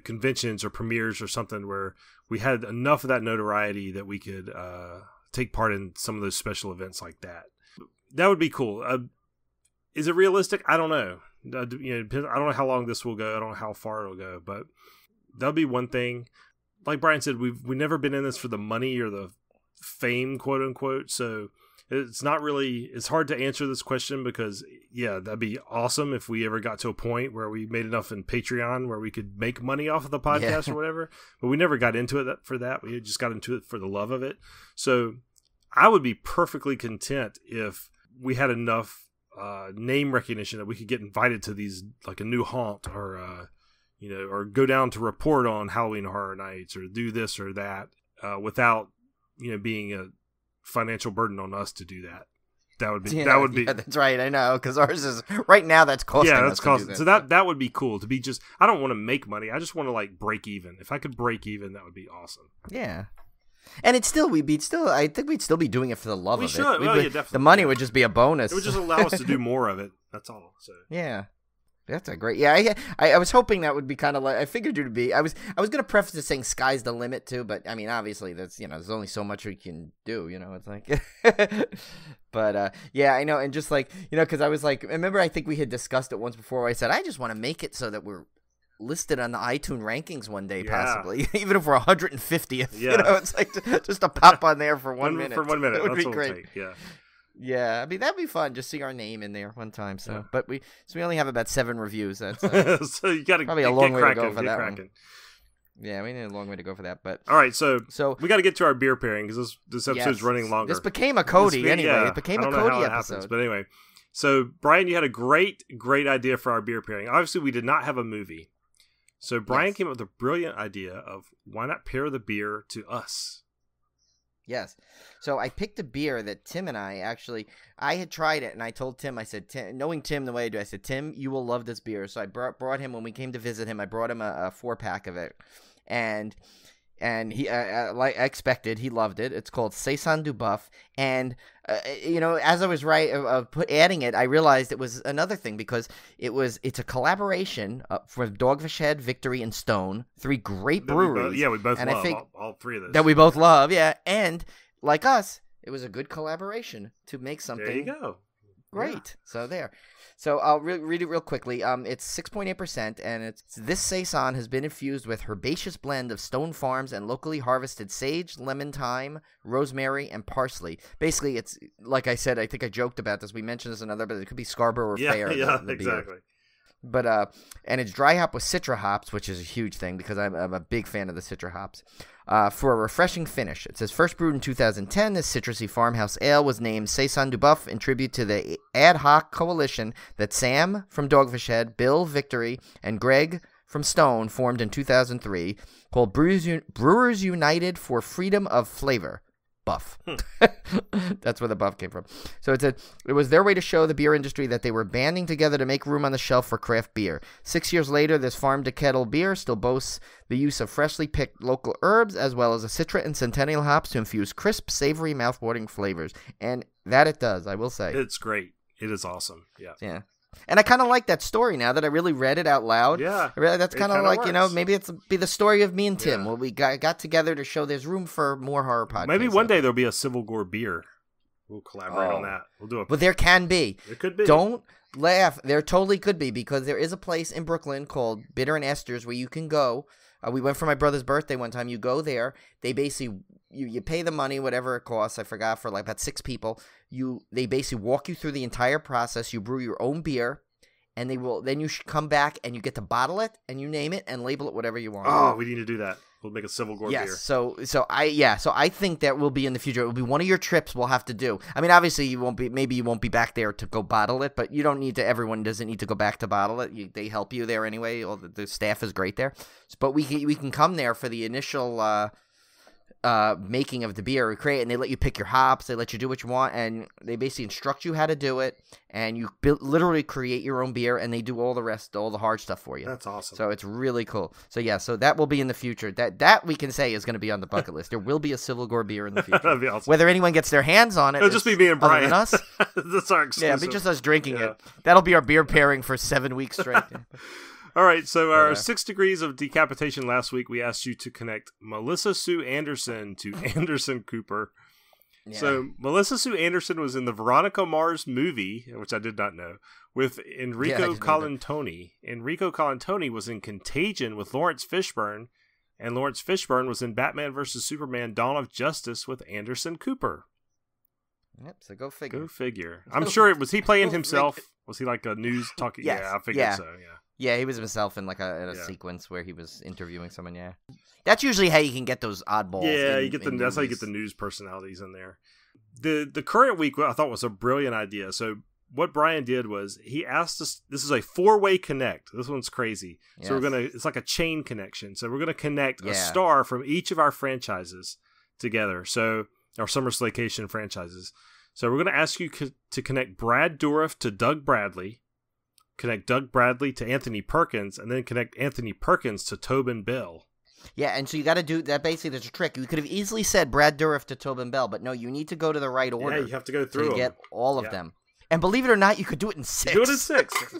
conventions or premieres or something where we had enough of that notoriety that we could take part in some of those special events like that. That would be cool. Is it realistic? I don't know. I don't know how long this will go. I don't know how far it'll go, but that'll be one thing. Like Brian said, we've never been in this for the money or the fame, quote unquote. So it's hard to answer this question because, that'd be awesome if we ever got to a point where we made enough in Patreon where we could make money off of the podcast or whatever. But we never got into it for that. We just got into it for the love of it. So I would be perfectly content if we had enough name recognition that we could get invited to these, like a new haunt or, or go down to report on Halloween Horror Nights or do this or that without, being a financial burden on us to do that. That would be. Yeah, that's right. I know, because ours is right now. That's costing. Yeah, that's costing. So that would be cool to be just. I don't want to make money. I just want to like break even. If I could break even, that would be awesome. Yeah, and I think we'd still be doing it for the love of it. Definitely. The money would just be a bonus. It would just allow us to do more of it. That's all. So yeah. That's a great. Yeah, I was hoping that would be kind of like I figured you to be. I was gonna preface it saying sky's the limit too, but I mean obviously that's there's only so much we can do. It's like, but yeah, I know, and just like because I was like, remember I think we had discussed it once before. Where I said I just want to make it so that we're listed on the iTunes rankings one day, possibly even if we're 150th. Yeah, it's like just to pop on there for 1 minute. For 1 minute, that would that's be great. Yeah. Yeah, I mean that'd be fun. Just see our name in there one time. So, but we only have about 7 reviews. That's so you got to probably a long way cracking, to go for that cracking. one. Yeah, we need a long way to go for that. But all right, so we got to get to our beer pairing because this episode's running longer. This became a Cody anyway. Yeah, it became a Cody episode. Happens, but anyway, so Brian, you had a great idea for our beer pairing. Obviously, we did not have a movie, so Brian came up with a brilliant idea of why not pair the beer to us. Yes. So I picked a beer that Tim and I had tried it, and I told Tim, I said, knowing Tim the way I do, I said, Tim, you will love this beer. So I brought him, when we came to visit him, I brought him a 4-pack of it. And he, like I expected, he loved it. It's called Saison du Buff. And, as I was adding it, I realized it was another thing because it's a collaboration from Dogfish Head, Victory, and Stone. 3 great breweries. We both love all 3 of those. That we both love, yeah. And like us, it was a good collaboration to make something. There you go. Great. Yeah. So there. So I'll read it real quickly. It's 6.8%, and this Saison has been infused with herbaceous blend of Stone Farms and locally harvested sage, lemon, thyme, rosemary, and parsley. Basically, it's like I said. I think I joked about this. We mentioned this in another, but it could be Scarborough or Fair. Yeah, exactly. Beer. But and it's dry hop with Citra hops, which is a huge thing because I'm a big fan of the Citra hops. For a refreshing finish. It says, first brewed in 2010, this citrusy farmhouse ale was named Saison du Boeuf in tribute to the ad hoc coalition that Sam from Dogfish Head, Bill Victory, and Greg from Stone formed in 2003 called Brewers United for Freedom of Flavor. Buff. That's where the buff came from. So it was their way to show the beer industry that they were banding together to make room on the shelf for craft beer. 6 years later, this farm-to-kettle beer still boasts the use of freshly picked local herbs as well as a Citra and Centennial hops to infuse crisp, savory, mouth-watering flavors. And that it does, I will say. It's great. It is awesome. Yeah. Yeah. And I kind of like that story now that I really read it out loud. Yeah. That's kind of like, works. maybe it's be the story of me and Tim. Yeah. Well, we got together to show there's room for more horror podcasts. Maybe one day there'll be a Civil Gore beer. We'll collaborate on that. We'll do it. Well, there can be. It could be. Don't laugh. There totally could be because there is a place in Brooklyn called Bitter and Esther's where you can go. We went for my brother's birthday one time. You go there. They basically you pay the money, whatever it costs. I forgot, for like about 6 people. They basically walk you through the entire process. You brew your own beer. And then you should come back and you get to bottle it and you name it and label it whatever you want. Oh, we need to do that. We'll make a Civil Gore beer. So I think that will be in the future. It will be one of your trips we'll have to do. I mean, obviously maybe you won't be back there to go bottle it, but you don't need to. Everyone doesn't need to go back to bottle it. They help you there anyway. All the staff is great there. But we can come there for the initial making of the beer we create, and they let you pick your hops, they let you do what you want, and they basically instruct you how to do it, and you literally create your own beer, and they do all the rest, all the hard stuff for you. That's awesome. So it's really cool. So yeah, so that will be in the future. That we can say is going to be on the bucket list. There will be a Civil Gore beer in the future. That'd be awesome. Whether anyone gets their hands on it, it'll just be me and Brian. Other than us. That's our exclusive. Yeah, it'll be just us drinking it. That'll be our beer pairing for 7 weeks straight. All right, so our 6 degrees of decapitation last week, we asked you to connect Melissa Sue Anderson to Anderson Cooper. Yeah. So Melissa Sue Anderson was in the Veronica Mars movie, which I did not know, with Enrico Colantoni. Enrico Colantoni was in Contagion with Lawrence Fishburne, and Lawrence Fishburne was in Batman vs. Superman Dawn of Justice with Anderson Cooper. Yep, so go figure. Go figure. I'm sure was he playing himself? Was he like a news talking? Yes. Yeah, I figured so, yeah. Yeah, he was himself in like a sequence where he was interviewing someone. Yeah, that's usually how you can get those oddballs. Yeah, that's how you get the news personalities in there. The current week I thought was a brilliant idea. So what Brian did was he asked us. This is a 4-way connect. This one's crazy. Yes. So it's like a chain connection. So we're gonna connect a star from each of our franchises together. So our Summer Slaycation franchises. So we're gonna ask you to connect Brad Dourif to Doug Bradley. Connect Doug Bradley to Anthony Perkins, and then connect Anthony Perkins to Tobin Bell. Yeah, and so you got to do that. Basically, there's a trick. You could have easily said Brad Dourif to Tobin Bell, but no, you need to go to the right order. Yeah, you have to go through to get all of them. And believe it or not, you could do it in 6. Do it in 6,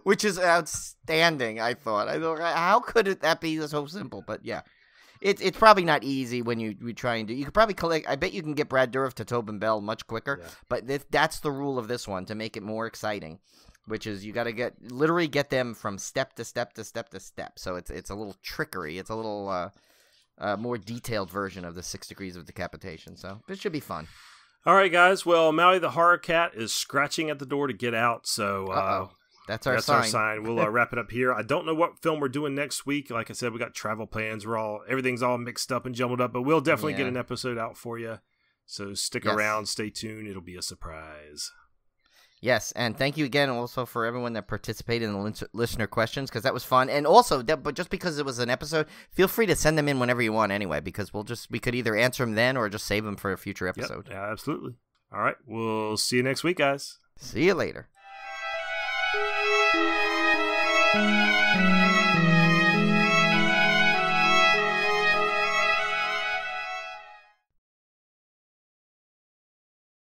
which is outstanding. I thought, how could that be so simple? But yeah, it's probably not easy when you try and do. You could probably collect. I bet you can get Brad Dourif to Tobin Bell much quicker. Yeah. But that's the rule of this one to make it more exciting. Which is you got to literally get them from step to step to step to step. So it's a little trickery. It's a little more detailed version of the 6 degrees of decapitation. So it should be fun. All right, guys. Well, Maui the Horror Cat is scratching at the door to get out. So that's our sign. We'll wrap it up here. I don't know what film we're doing next week. Like I said, we got travel plans. Everything's all mixed up and jumbled up. But we'll definitely get an episode out for you. So stick around. Stay tuned. It'll be a surprise. Yes, and thank you again also for everyone that participated in the listener questions, because that was fun. And also, but just because it was an episode, feel free to send them in whenever you want anyway, because we could either answer them then or just save them for a future episode. Yep, yeah, absolutely. All right, we'll see you next week, guys. See you later.